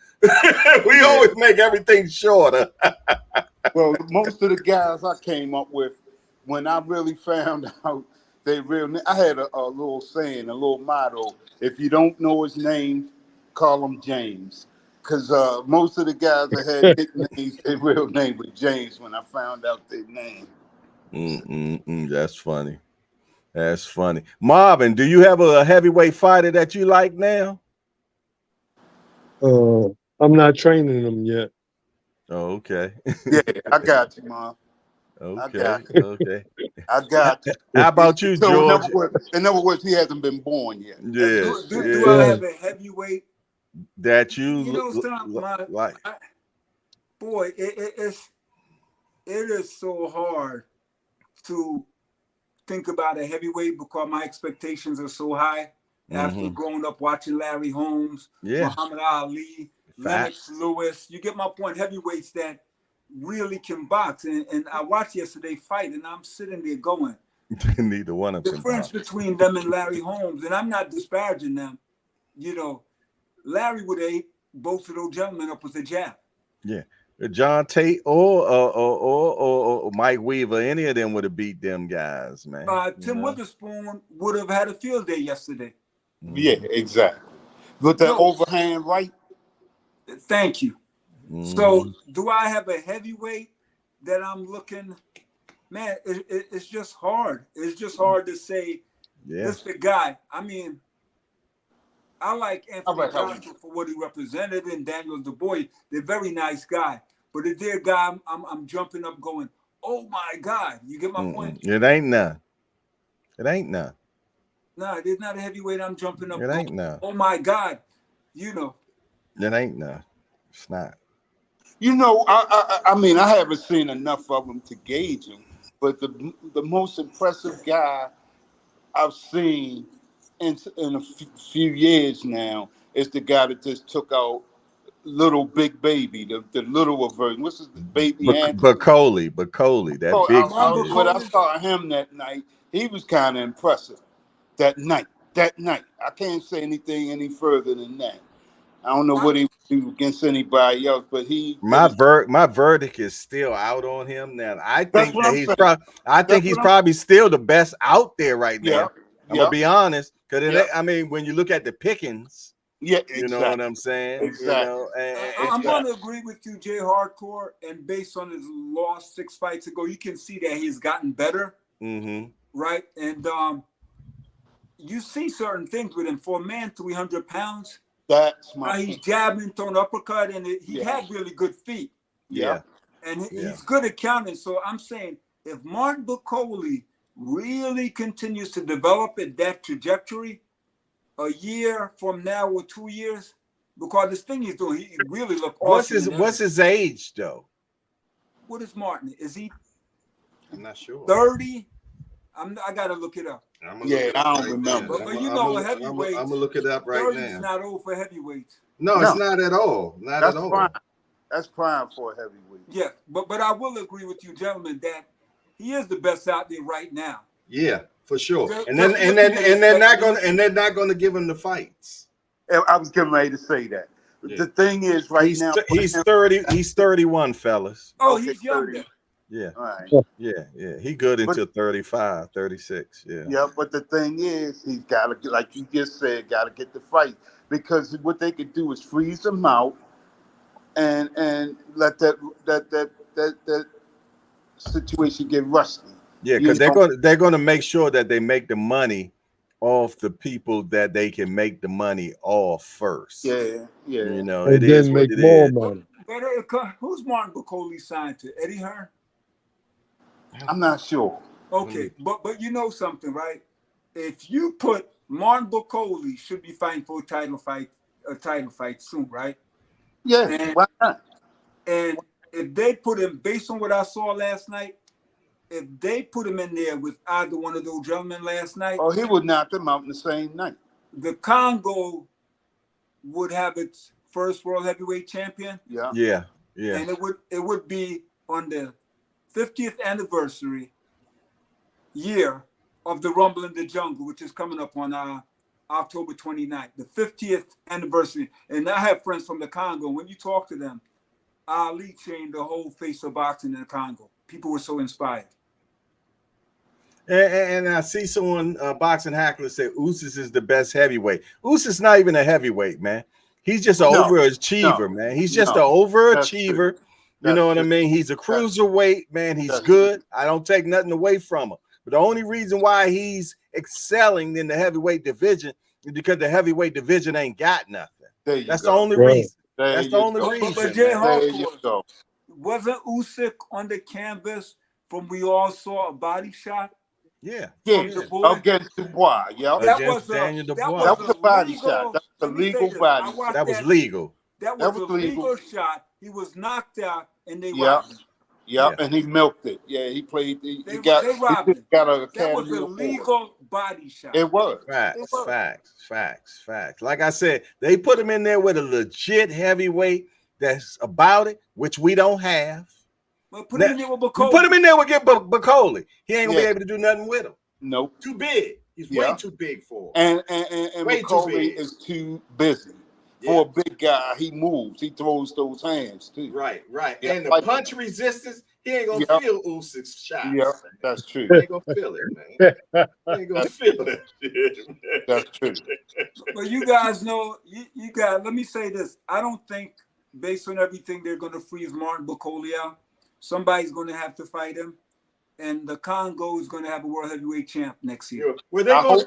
We always make everything shorter. Well, most of the guys I came up with, when I really found out they real, I had a little saying, a little motto: if you don't know his name, call him James. Because most of the guys that had nicknames, their real name was James. When I found out their name. That's funny. That's funny. Marvin, do you have a heavyweight fighter that you like now? I'm not training them yet. Oh, okay. Yeah, I got you, Mom. Okay. I got you. How about you, so George? in other words, he hasn't been born yet. Yes. Do I have a heavyweight that you like? Boy, it is so hard to think about a heavyweight because my expectations are so high after growing up watching Larry Holmes, Muhammad Ali, Lennox Lewis. You get my point. Heavyweights that really can box. And I watched yesterday fight, and I'm sitting there going, neither one of them. The difference between them and Larry Holmes, and I'm not disparaging them. You know, Larry would have ate both of those gentlemen up with a jab. Yeah. John Tate or Mike Weaver, any of them would have beat them guys, man. Tim Witherspoon would have had a field day yesterday. Yeah, exactly. With that overhand right. Thank you. So, do I have a heavyweight that I'm looking? Man, it's just hard. It's just hard to say this the guy. I mean, I like Anthony Joshua for what he represented and Daniel DuBois. They're very nice guy. But if they're a guy, I'm jumping up going, oh my God. You get my point? It ain't none. It ain't none. No, there's not a heavyweight I'm jumping up. It ain't none. Oh my God. You know. It ain't none. It's not. You know, I mean, I haven't seen enough of them to gauge him, but the most impressive guy I've seen in a few years now is the guy that just took out little big baby, the littler version. What's his baby? Bacoli, that big. When I saw him that night, he was kind of impressive. That night, I can't say anything any further than that. I don't know what he would do against anybody else, but my verdict is still out on him now. I think that he's probably still the best out there right now. I'm gonna be honest, because I mean, when you look at the pickings, you know what I'm saying. Exactly. You know, I'm going to agree with you, Jay Hardcore, and based on his lost 6 fights ago, you can see that he's gotten better, right? And you see certain things with him. For a man, 300 pounds, That's my he's point. jabbing, throwing uppercut, and he Yeah. had really good feet. Yeah. And Yeah. he's good at counting. So I'm saying if Martin Bucoli really continues to develop at that trajectory, a year from now or 2 years, because this thing he's doing, he really look awesome. What's his age though? What is Martin? Is he I'm not sure. 30? I gotta look it up. Yeah, I don't remember. But you know, a I'm heavyweight. gonna look it up right 30 now. is not old for heavyweights. No, it's not at all. Not That's at all. prime. That's prime for a heavyweight. Yeah, but I will agree with you, gentlemen, that he is the best out there right now. Yeah, for sure. Just And they're not gonna give him the fights. I was getting ready to say that. Yeah. The thing is, now he's 30. He's 31, fellas. Oh, Okay, he's young 30. then. Yeah, All right. yeah. He good until 35, 36. Yeah. Yeah, but the thing is, he's got to, like you just said, got to get the fight, because what they could do is freeze him out and let that situation get rusty. Yeah, because they're gonna make sure that they make the money off the people that they can make the money off first. Yeah. You know, And it then is what make it more is. money. But who's Martin Bucoli signed to? Eddie Hearn? I'm not sure. Okay, but you know something, right? If you put Martin Bucoli should be fighting for a title fight soon, right? Yeah, And- why not? And if they put him, based on what I saw last night, if they put him in there with either one of those gentlemen last night, Oh, he would knock them out in the same night. the Congo would have its first world heavyweight champion, Yeah. Yeah. and it would be on the 50th anniversary year of the Rumble in the Jungle, which is coming up on October 29th, the 50th anniversary. And I have friends from the Congo. When you talk to them, Ali changed the whole face of boxing in the Congo. People were so inspired. And I see someone boxing hackler say Usyk is the best heavyweight. Usyk's not even a heavyweight, man. He's just an overachiever, man. He's just an overachiever. You know what I mean? He's a cruiserweight, man. He's good. I don't take nothing away from him. But the only reason why he's excelling in the heavyweight division is because the heavyweight division ain't got nothing. That's the only reason. That's the only reason. But Jay Hardcore, wasn't Usyk on the canvas from we all saw a body shot? Yeah, against Dubois. Yeah, that was Daniel Dubois. That was a body shot. That was a legal body shot. That was legal. That was a legal shot. He was knocked out, and they robbed him. Yeah, and he milked it. Yeah, he played. He they got robbed him. That was a legal body shot. It was. Facts. Like I said, they put him in there with a legit heavyweight that's about it, which we don't have. But put him in there with Bucoli. Put him in there with Bucoli. He ain't gonna be able to do nothing with him. Nope. Too big. He's way too big for him. And Bucoli is too busy. For a big guy, he moves. He throws those hands too. Right. And the punch resistance, he ain't gonna feel Usyk's shots. Yeah, that's true. He ain't gonna feel it, man. He ain't gonna feel it. That's true. But you guys know, you guys, let me say this. I don't think, based on everything, they're gonna freeze Martin Bucoli out. Somebody's gonna have to fight him. And the Congo is going to have a world heavyweight champ next year. Well, they're going to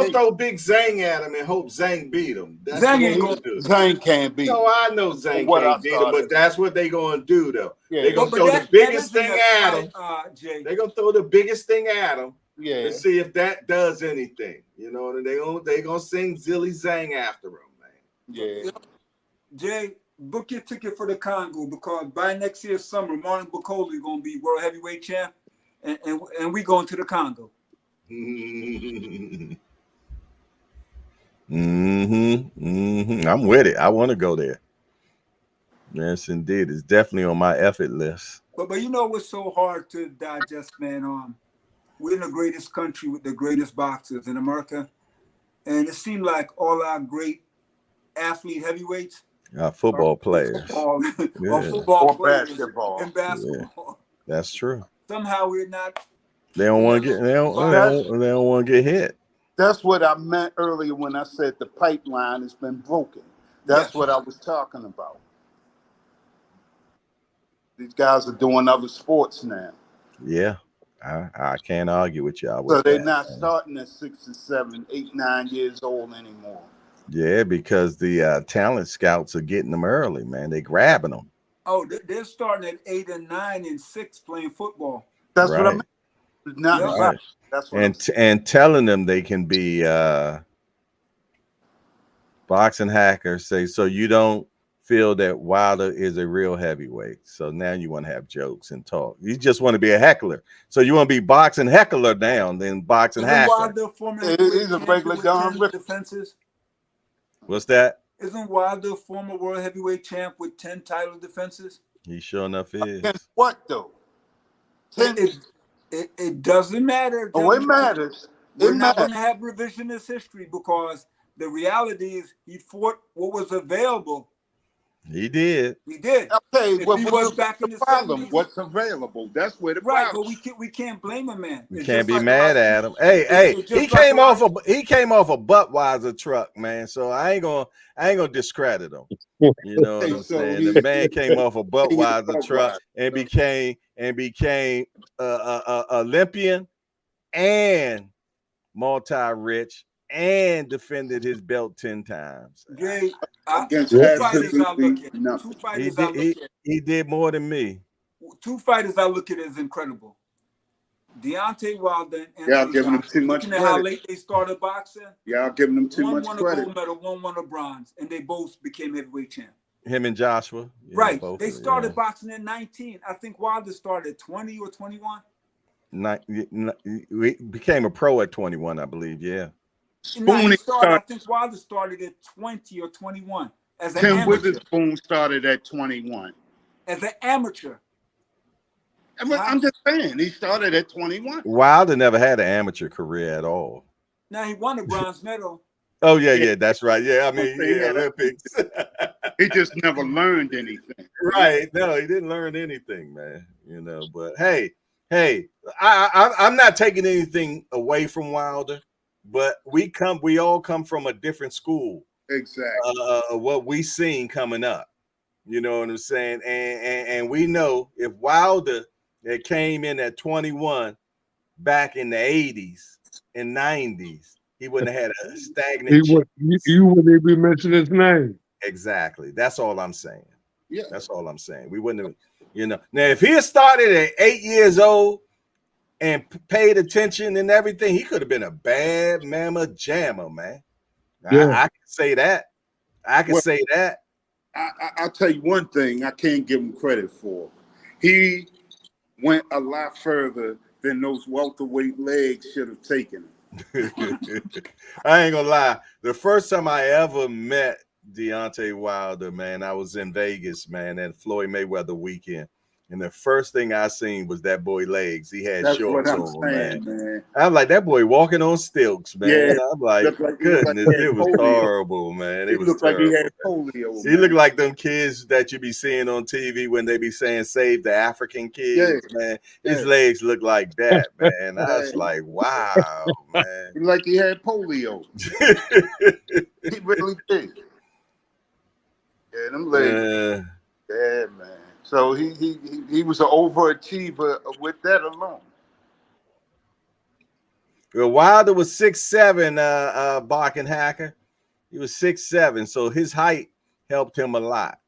throw Big Zhang at him and hope Zhang beat him. Zhang ain't going to do. Zhang can't beat him. No, I know Zhang can't beat him, but that's what they're going to do, though. Yeah. They're going to throw the biggest thing at him. They're going to throw the biggest thing at him and see if that does anything. You know, and they're going to sing Zilly Zhang after him, man. Yeah. Jay, book your ticket for the Congo, because by next year's summer, Martin Bucoli is going to be world heavyweight champ. And we going to the Congo. I'm with it. I want to go there. Yes, indeed. It's definitely on my effort list. But you know what's so hard to digest, man? We're in the greatest country with the greatest boxers in America. And it seemed like all our great athlete heavyweights football players. Football players basketball. and basketball. Yeah, that's true. Somehow we're not. They don't want to get. They don't want to get hit. That's what I meant earlier when I said the pipeline has been broken. That's what I was talking about. These guys are doing other sports now. Yeah. I can't argue with y'all So with they're that. not Man. starting at 6 and 7, 8, 9 years old anymore. Yeah, because the talent scouts are getting them early, man. They grabbing them. Oh, they're starting at 8 and 9 and 6 playing football. That's what I Right, mean. It's not Yep. right. right. That's what I'm saying. And telling them they can be boxing hackers. Say, so you don't feel that Wilder is a real heavyweight. So now you want to have jokes and talk. You just want to be a heckler. So you want to be boxing heckler down than boxing Isn't hacker. Wilder former He's heavyweight a champion regular with Don 10 Rickles. defenses? What's that? Isn't Wilder former world heavyweight champ with 10 title defenses? He sure enough Against is. what though? 10. It doesn't matter, Oh, it gentlemen. matters. We're It not going matters. to have revisionist history because the reality is he fought what was available. He did. He did. Okay, If well, he what's was back in the problem? 70s, What's available? That's where the right? problem. But we can't blame a man. You It's can't just be like mad at him. Hey, hey, it's he just like came off a Budweiser truck, man. So I ain't gonna discredit him. You know what Okay, I'm so saying? The he man came off a Budweiser truck Budweiser. and became Olympian and multi-rich and defended his belt 10 times. Jay, against two Yeah. fighters I absolutely look at. nothing. Two fighters I look at. He did more than me. Two fighters I look at as incredible. Deontay Wilder and Y'all Anthony giving them Joshua. too much Looking at how credit. late they started boxing, Y'all giving them too one much won a credit. gold medal, one won a bronze, and they both became heavyweight champ. Him and Joshua. Yeah, Right. both They of them, started yeah. boxing at 19. I think Wilder started at 20 or 21. We became a pro at 21, I believe. Yeah. No, he Spoonie started. I started. think Wilder started at 20 or 21 as an Tim amateur. Witherspoon started at 21. As an amateur. I'm just saying, he started at 21. Wilder never had an amateur career at all. Now he won a bronze medal. Oh yeah, Yeah. yeah, that's right. Yeah, I mean, Okay, yeah, yeah. Olympics. He just never learned anything. Right? No, he didn't learn anything, man. You know, but hey, I'm not taking anything away from Wilder, but we all come from a different school. Exactly. What we seen coming up. You know what I'm saying? And we know if Wilder that came in at 21 back in the 80s and 90s, he wouldn't have had a stagnant. You wouldn't even be mentioning his name. Exactly. That's all I'm saying. Yeah. That's all I'm saying. We wouldn't have, Now, if he had started at 8 years old and paid attention and everything, he could have been a bad mama jammer, man. Yeah. I can say that. Say that. I'll tell you one thing I can't give him credit for. He went a lot further than those welterweight legs should have taken him. I ain't gonna lie. The first time I ever met Deontay Wilder, man, I was in Vegas, man, at Floyd Mayweather weekend. And the first thing I seen was that boy legs. He had That's shorts what I'm on, saying, man. man. I'm like, that boy walking on stilts, man. Yeah. I'm like, Looked like goodness, he had it was polio. horrible, man. He It was looked like he terrible. had polio. He man. looked like them kids that you be seeing on TV when they be saying save the African kids, man. His legs look like that, man. I was like, wow, man. He like he had polio. He really did. Yeah, them legs. Yeah, man. So he was an overachiever with that alone. Well, Wilder was 6'7", Barking Hacker. He was 6'7", so his height helped him a lot.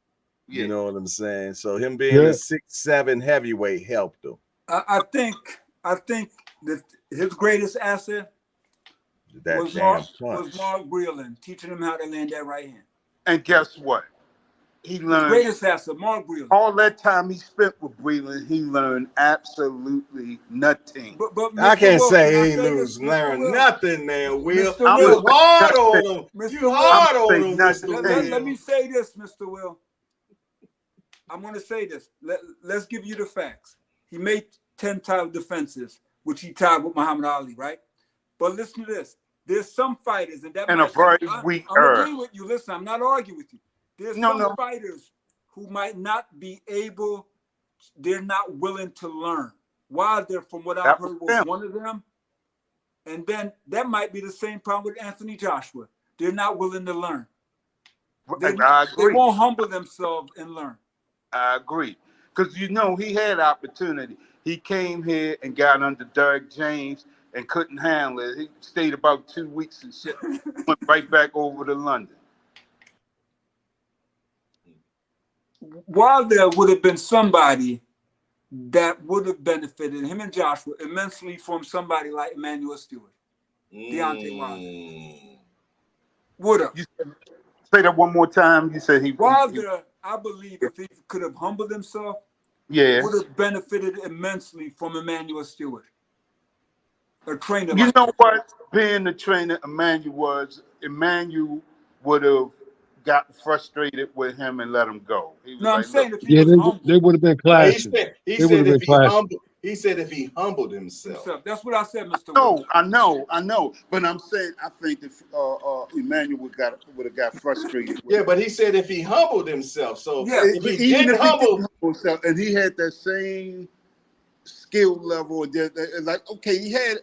Yeah. You know what I'm saying? So him being a 6'7" heavyweight helped him. I think that his greatest asset was Mark Breland, teaching him how to land that right hand. And guess what? He learned greatest asset, Mark Breland. All that time he spent with Breland, he learned absolutely nothing. But I can't Will, say he learned nothing there, Will. Mr. Will. You hard on him. Mr. You Will. hard on him, Mr. Will. Let me say this, Mr. Will. I'm going to say this. Let's give you the facts. He made 10 title defenses, which he tied with Muhammad Ali, right? But listen to this. There's some fighters, and that and a very weak I'm agreeing with you. Listen, I'm not arguing with you. There's some fighters fighters who might not be able, they're not willing to learn. Wilder, from what I've heard, was one of them. And then that might be the same problem with Anthony Joshua. They're not willing to learn. I agree. They won't humble themselves and learn. I agree. because you know he had opportunity. He came here and got under Derrick James and couldn't handle it. He stayed about 2 weeks and shit. Went right back over to London. While there would have been somebody that would have benefited him and Joshua immensely from somebody like Emmanuel Stewart, Deontay Wilder. Would have. Say that one more time. You said Wilder, I believe, if he could have humbled himself, would have benefited immensely from Emmanuel Stewart. A trainer. You know what? Being the trainer Emmanuel would have got frustrated with him and let him go. He was I'm like, saying if he was humble. They would have been clashing. He said if he humbled himself. That's what I said, Mr. No, I know. But I'm saying I think if Emmanuel would have got frustrated. Yeah, but he said if he humbled himself. So if he didn't humble himself, and he had that same skill level, like okay, he had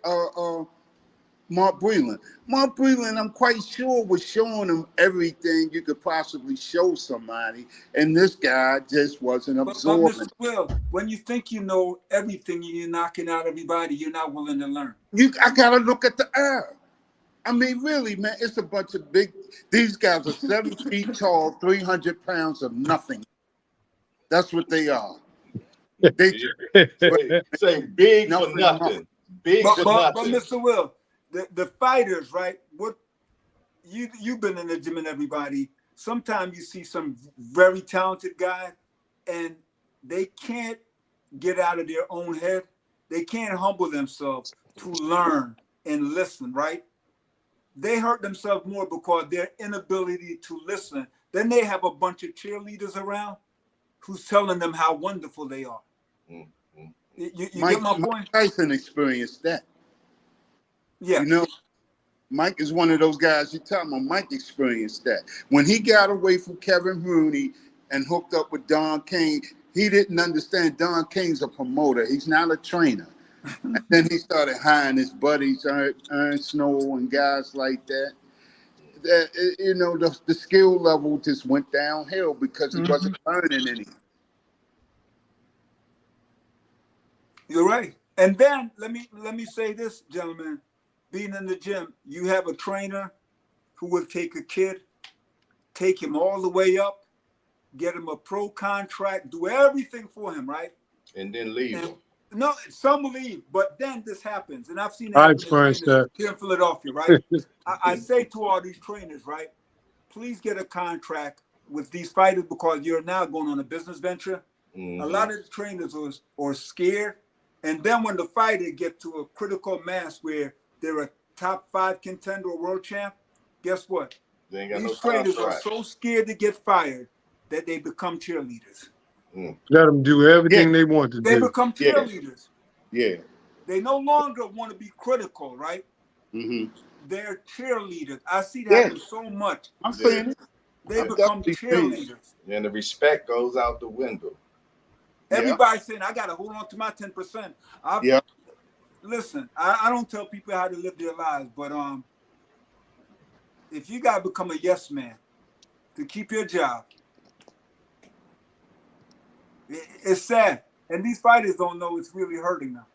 Mark Breland. Mark Breland, I'm quite sure, was showing him everything you could possibly show somebody, and this guy just wasn't absorbing. But Mr. Will, when you think you know everything and you're knocking out everybody, you're not willing to learn. I gotta look at the air. I mean, really, man, it's a bunch of these guys are 7 feet tall, 300 pounds of nothing. That's what they are. They say big for nothing. Big for nothing. But Mr. Will, the fighters, right? What you've been in the gym and everybody. Sometimes you see some very talented guys, and they can't get out of their own head. They can't humble themselves to learn and listen, right? They hurt themselves more because their inability to listen. Then they have a bunch of cheerleaders around who's telling them how wonderful they are. Mm-hmm. You get my point? Mike Tyson experienced that. Yeah. You know, Mike is one of those guys you tell me. Mike experienced that. When he got away from Kevin Rooney and hooked up with Don King, he didn't understand Don King's a promoter. He's not a trainer. And then he started hiring his buddies, Ern Snow and guys like that. You know, the skill level just went downhill because he wasn't learning anything. You're right. And then let me say this, gentlemen. Being in the gym, you have a trainer who will take a kid, take him all the way up, get him a pro contract, do everything for him, right? And then leave him. No, some leave, but then this happens, and I've seen it I happen experienced that here in Philadelphia, right? I say to all these trainers, right, please get a contract with these fighters because you're now going on a business venture. Mm-hmm. A lot of the trainers are scared, and then when the fighter get to a critical mass where they're a top 5 contender or world champ, guess what? These trainers are so scared to get fired that they become cheerleaders. Let them do everything they want to do. They become cheerleaders. Yeah. They no longer want to be critical, right? Mm-hmm. They're cheerleaders. I see that happen so much. I'm saying it. They become cheerleaders. And the respect goes out the window. Everybody's saying, I got to hold on to my 10%. Listen, I don't tell people how to live their lives, but if you got to become a yes man to keep your job, it's sad. And these fighters don't know it's really hurting them.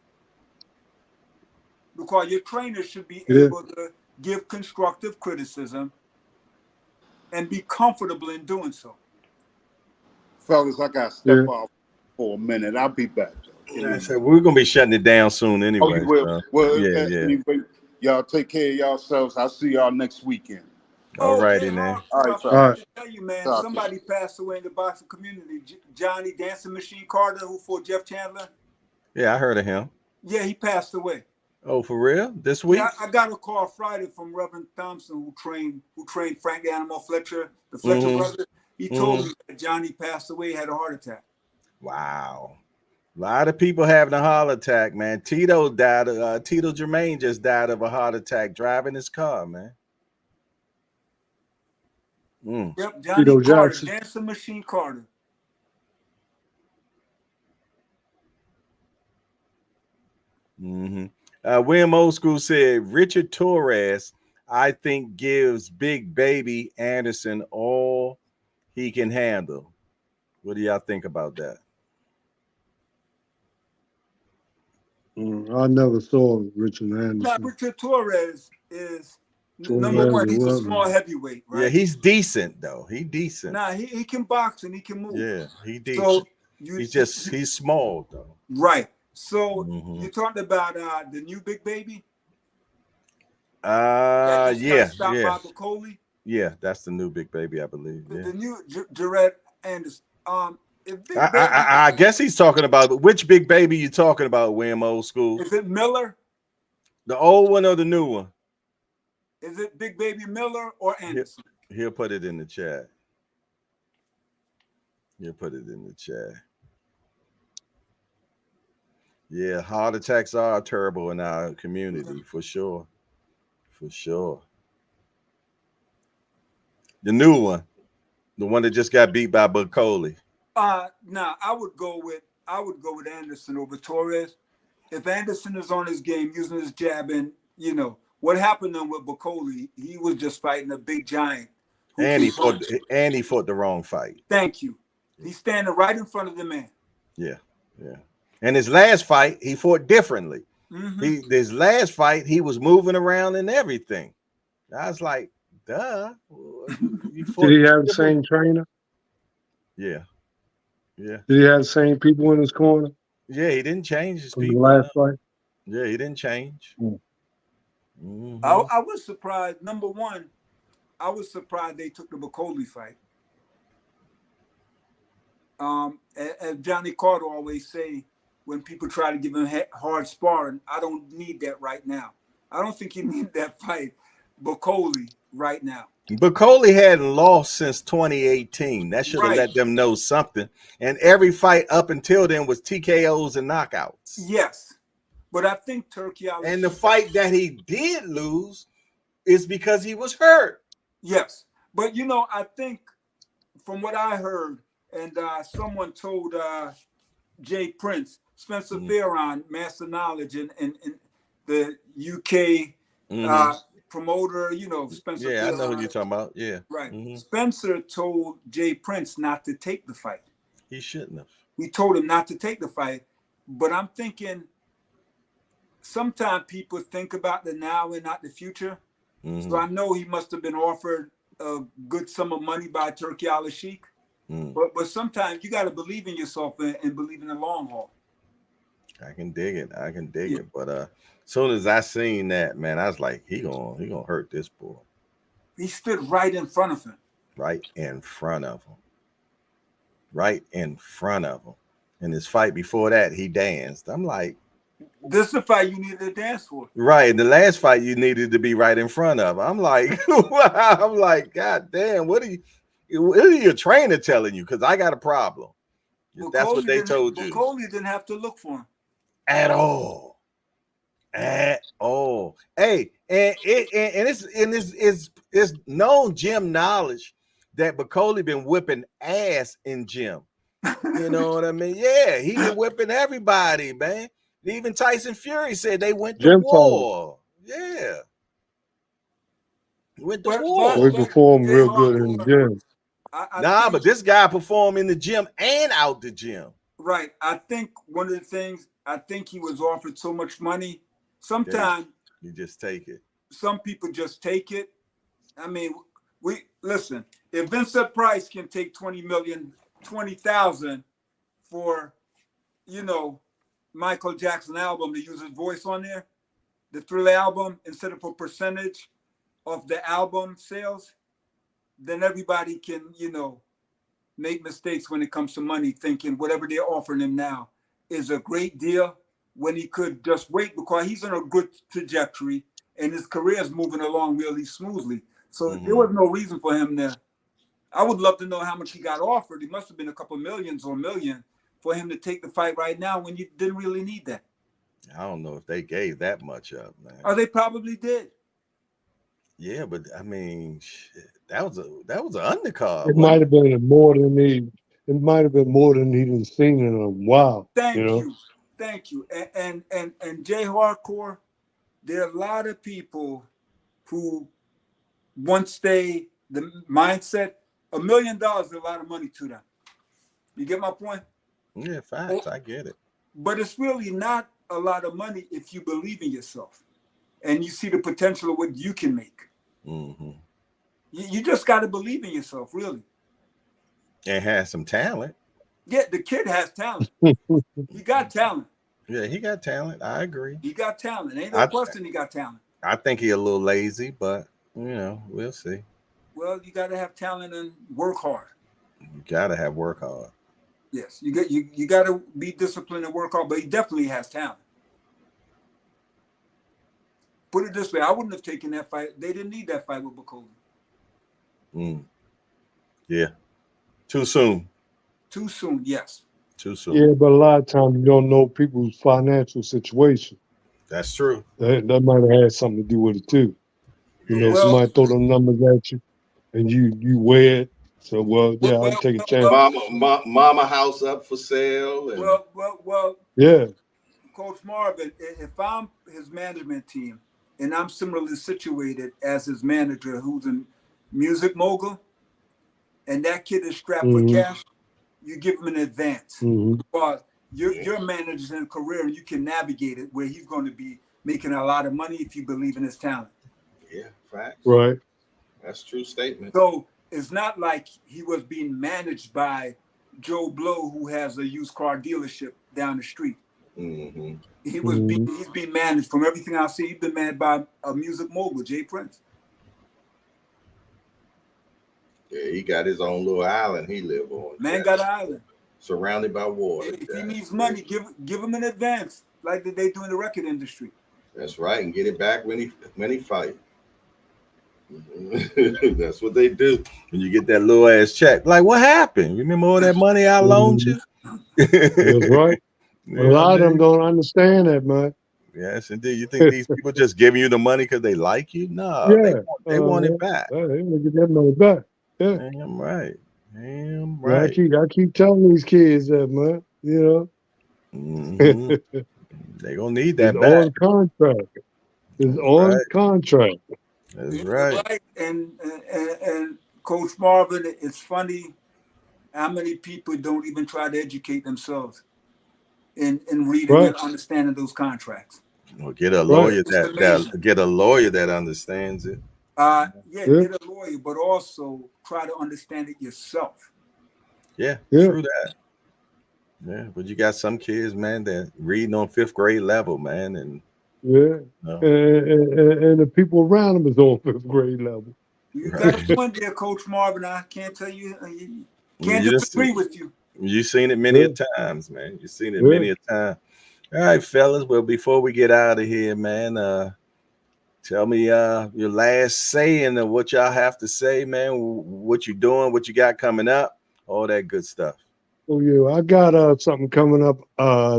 Because your trainer should be able to give constructive criticism and be comfortable in doing so. Fellas, I got to step off for a minute. I'll be back. So we're going to be shutting it down soon anyway. Oh, you will. Well, anyway, y'all take care of yourselves. I'll see y'all next weekend. All righty, man. All right, I have to tell you, man, somebody passed away in the boxing community. Johnny Dancing Machine Carter, who fought Jeff Chandler. Yeah, I heard of him. Yeah, he passed away. Oh, for real? This week? Yeah, I got a call Friday from Reverend Thompson, who trained Frank Animal Fletcher, the Fletcher brothers. He told me that Johnny passed away, had a heart attack. Wow. A lot of people having a heart attack, man. Tito died. Tito Germain just died of a heart attack driving his car, man. Yep, Johnny Tito Carter, Jackson. Dancing Machine Carter. William Old School said Richard Torres, I think, gives Big Baby Anderson all he can handle. What do y'all think about that? I never saw Richard Now, Anderson. Richard Torres is number Torres one. or He's a whatever. small heavyweight, Yeah, right? he's decent though. He decent. Now he can box and he can move. Yeah, he So decent. you, He's just he's small though. right. So Mm-hmm. you talked about the new big baby that just got stopped by Bacoli. Yeah, that's the new big baby, I believe. Yeah. The new Jarrett Anderson. If Big I, Baby, I guess he's talking about which big baby you talking about, William Old School? is it Miller? The old one or the new one? Is it Big Baby Miller or Anderson? He'll put it in the chat. He'll put it in the chat. Yeah, heart attacks are terrible in our community, for sure. For sure. The new one, the one that just got beat by Bacoli. Now I would go with Anderson over Torres. If Anderson is on his game, using his jab, and what happened then with Bacoli, he was just fighting a big giant. And he fought the wrong fight. Thank you. He's standing right in front of the man. Yeah, yeah. And his last fight, he fought differently. Mm-hmm. His last fight, he was moving around and everything. I was like, duh. Did he have the same trainer? Yeah. Yeah. Did he have the same people in his corner? Yeah, he didn't change his from people. The last fight? Yeah, he didn't change. Mm-hmm. I was surprised. Number one, I was surprised they took the Bacoli fight. As Johnny Carter always say, when people try to give him hard sparring, I don't need that right now. I don't think you need that fight, Bacoli, right now. Bacoli hadn't lost since 2018. That should have let them know something. And every fight up until then was TKOs and knockouts. Yes. But I think Turkey... And the fight that he did lose is because he was hurt. Yes. But, I think from what I heard, and someone told Jay Prince, Spencer Farron, Master Knowledge, and the UK promoter, Spencer Yeah, Farron. I know who you're talking about. Yeah. Right. Spencer told Jay Prince not to take the fight. He shouldn't have. He told him not to take the fight. But I'm thinking sometimes people think about the now and not the future. So I know he must have been offered a good sum of money by Turkey Al-Sheikh. But sometimes you got to believe in yourself and believe in the long haul. I can dig it. But as soon as I seen that, man, I was like, he gonna hurt this boy. He stood right in front of him. Right in front of him. Right in front of him. In his fight before that, he danced. I'm like, this is the fight you needed to dance for. Right. The last fight you needed to be right in front of. I'm like, God damn, what are your trainer telling you? Because I got a problem. That's what they told you. Bacoli didn't have to look for him. At all. Hey, and it's known gym knowledge that Bacoli been whipping ass in gym. You know what I mean? Yeah, he been whipping everybody, man. Even Tyson Fury said they went to war. Yeah. Went to war. We performed real good in the gym. But this guy performed in the gym and out the gym. Right. I think one of the things, I think he was offered so much money. Sometimes you just take it. Some people just take it. I mean, listen, if Vincent Price can take 20,000 for, Michael Jackson album to use his voice on there, the Thriller album, instead of a percentage of the album sales, then everybody can, make mistakes when it comes to money, thinking whatever they're offering him now is a great deal when he could just wait, because he's on a good trajectory and his career is moving along really smoothly. So there was no reason for him to. I would love to know how much he got offered. It must have been a couple millions or $1 million for him to take the fight right now when you didn't really need that. I don't know if they gave that much up, man. Or they probably did. Yeah, but I mean, shit, that was an undercard. It might have been more than he. It might have been more than he didn't seen in a while. Thank you. And Jay Hardcore, there are a lot of people who, once the mindset, $1 million is a lot of money to them. You get my point? Yeah, facts. I get it. But it's really not a lot of money if you believe in yourself and you see the potential of what you can make. Mm-hmm. You just got to believe in yourself, really. And has some talent. Yeah, the kid has talent. He got talent. Yeah, he got talent. I agree. He got talent. Ain't no I question he got talent. I think he a little lazy, but we'll see. Well, you got to have talent and work hard. You gotta have work hard. Yes, you got to be disciplined and work hard, but he definitely has talent. Put it this way, I wouldn't have taken that fight. They didn't need that fight with Bacola. Mm. Yeah. Too soon. Too soon, yes. Too soon. Yeah, but a lot of times you don't know people's financial situation. That's true. That might have had something to do with it too. You know, Well, somebody throw them numbers at you, and you weigh it. So, well, yeah, I'll take a chance. Mama house up for sale. And... Well. Yeah. Coach Marvin, if I'm his management team and I'm similarly situated as his manager who's a music mogul, and that kid is strapped for cash, you give him an advance. Because you're managing a career and you can navigate it where he's going to be making a lot of money if you believe in his talent. Yeah, facts. Right. That's a true statement. So it's not like he was being managed by Joe Blow, who has a used car dealership down the street. Mm-hmm. He's being managed. From everything I see, he's been managed by a music mogul, Jay Prince. Yeah, he got his own little island he live on. Man got an island. Surrounded by water. If he needs money, give him an advance, like they do in the record industry. That's right, and get it back when he fight. That's what they do. When you get that little ass check, like what happened? Remember all that money I loaned you? That's right. A lot of them don't understand that, man. Yes, indeed. You think these people just giving you the money because they like you? No, yeah. they want it back. They want to get that money back. Yeah. Damn right. Damn right. Yeah, I keep telling these kids that, man. You know, they gonna need that it's back. on contract. It's on contract. That's right. And Coach Marvin, it's funny how many people don't even try to educate themselves in reading and understanding those contracts. Well, get a lawyer that understands it. Get a lawyer, but also try to understand it yourself. Yeah, true that. Yeah, but you got some kids, man, that reading on 5th grade level, man, and and the people around them is on 5th grade level. You got a point there, Coach Marvin. I can't tell you, can't disagree with you. You've seen it many a times, man. You've seen it many a time. All right, fellas. Well, before we get out of here, man, tell me your last say and what y'all have to say, man. What you doing, what you got coming up, all that good stuff. Oh, yeah. I got something coming up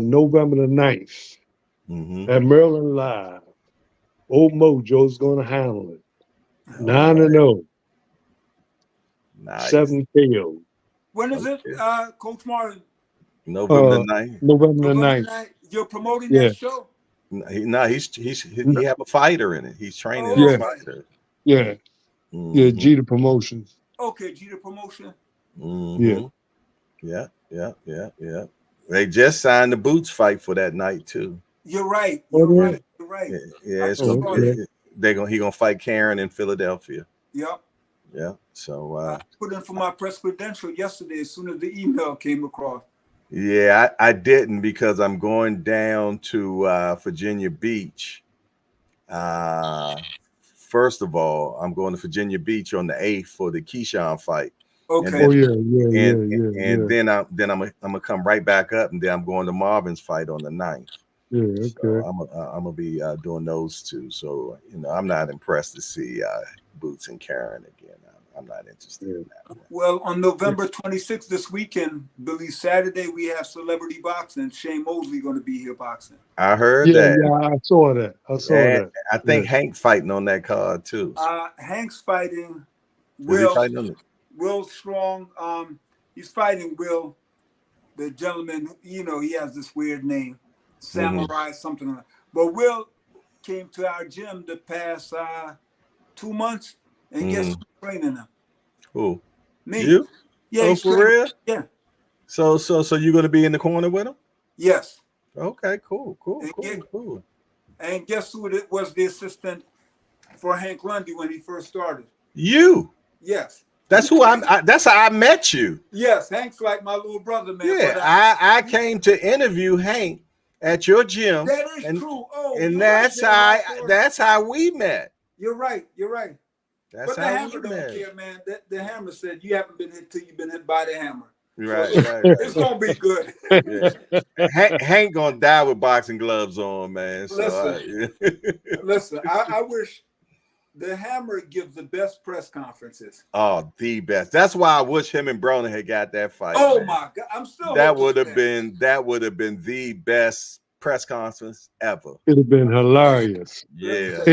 November the 9th at Maryland Live. Old Mojo's going to handle it. 9-0. Nice. 7 KO. When is it, Coach Martin? November the 9th. November the 9th. You're promoting that show? He have a fighter in it. He's training a fighter. Yeah. Yeah, Jeter Promotions. Okay, Jeter Promotion. Yeah. They just signed the Boots fight for that night too. You're right. You're right. Yeah, he gonna fight Karen in Philadelphia. Yep. Yeah. So I put in for my press credential yesterday as soon as the email came across. Yeah, I didn't because I'm going down to Virginia Beach. First of all, I'm going to Virginia Beach on the 8th for the Keyshawn fight. Okay. And then I'm gonna come right back up, and then I'm going to Marvin's fight on the 9th. Yeah, okay. So I'm gonna be doing those two. So I'm not impressed to see Boots and Karen again. I'm not interested in that. Well, on November 26th this weekend, believe Saturday, we have celebrity boxing. Shane Mosley going to be here boxing. I heard that. Yeah, I saw that. I think Hank fighting on that card too. Hank's fighting Will Strong. He's fighting Will, the gentleman. He has this weird name, Samurai something like that. But Will came to our gym the past 2 months, and guess who's training him? Who? Me. You? Yeah. For real? Yeah. So you're gonna be in the corner with him? Yes. Okay, cool. And guess who was the assistant for Hank Lundy when he first started? You. Yes. That's who that's how I met you. Yes, Hank's like my little brother, man. Yeah, But, I came to interview Hank at your gym. that is and, true. Oh, and you're right, that's how we met. You're right. That's But the how hammer we don't met. care, man. The hammer said you haven't been hit till you've been hit by the hammer. Right. It's gonna be good. Yeah. Hank gonna die with boxing gloves on, man. Listen, I wish the hammer gives the best press conferences. Oh, the best. That's why I wish him and Broner had got that fight. Oh man. my God, I'm still. That would have been the best press conference ever. It'd have been hilarious. Yeah.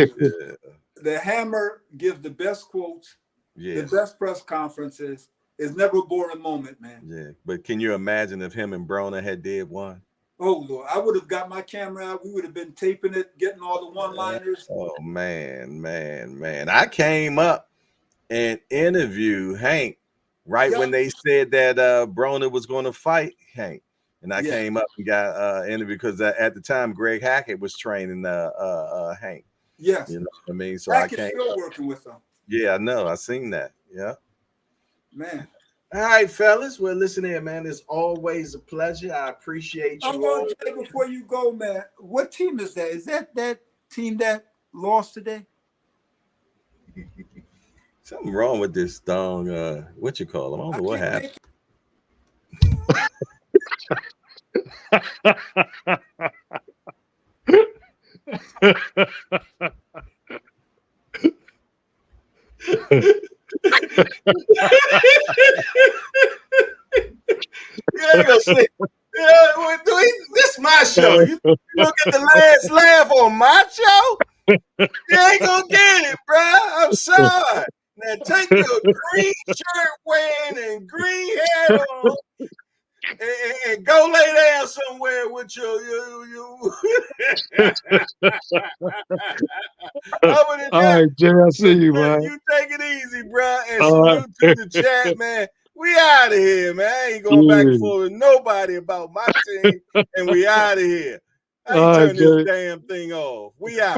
The hammer gives the best quotes, Yeah. the best press conferences. It's never a boring moment, man. Yeah, but can you imagine if him and Broner had did one? Oh Lord, I would have got my camera out. We would have been taping it, getting all the one-liners. Oh man. I came up and interviewed Hank right when they said that Broner was going to fight Hank, and I came up and got interview because at the time Greg Hackett was training Hank. Yes, you know what I mean. So Hackett's I came still up. working with them. Yeah, I know. I seen that. Yeah. Man. All right, fellas. Well, listen here, man. It's always a pleasure. I appreciate you. I'm going to say before you go, man, what team is that? Is that team that lost today? Something wrong with this thong. What you call them? I don't know what happened. You ain't gonna say, this is my show. You gonna get the last laugh on my show? You ain't gonna get it, bro. I'm sorry. Now take your green shirt wearing and green hat on and go lay down somewhere with your All right, Jay, I see you, man. You take it easy, bro. And salute to the chat, man. We out of here, man. I ain't going back and forth with nobody about my team, and we out of here. I ain't turn this damn thing off. We out.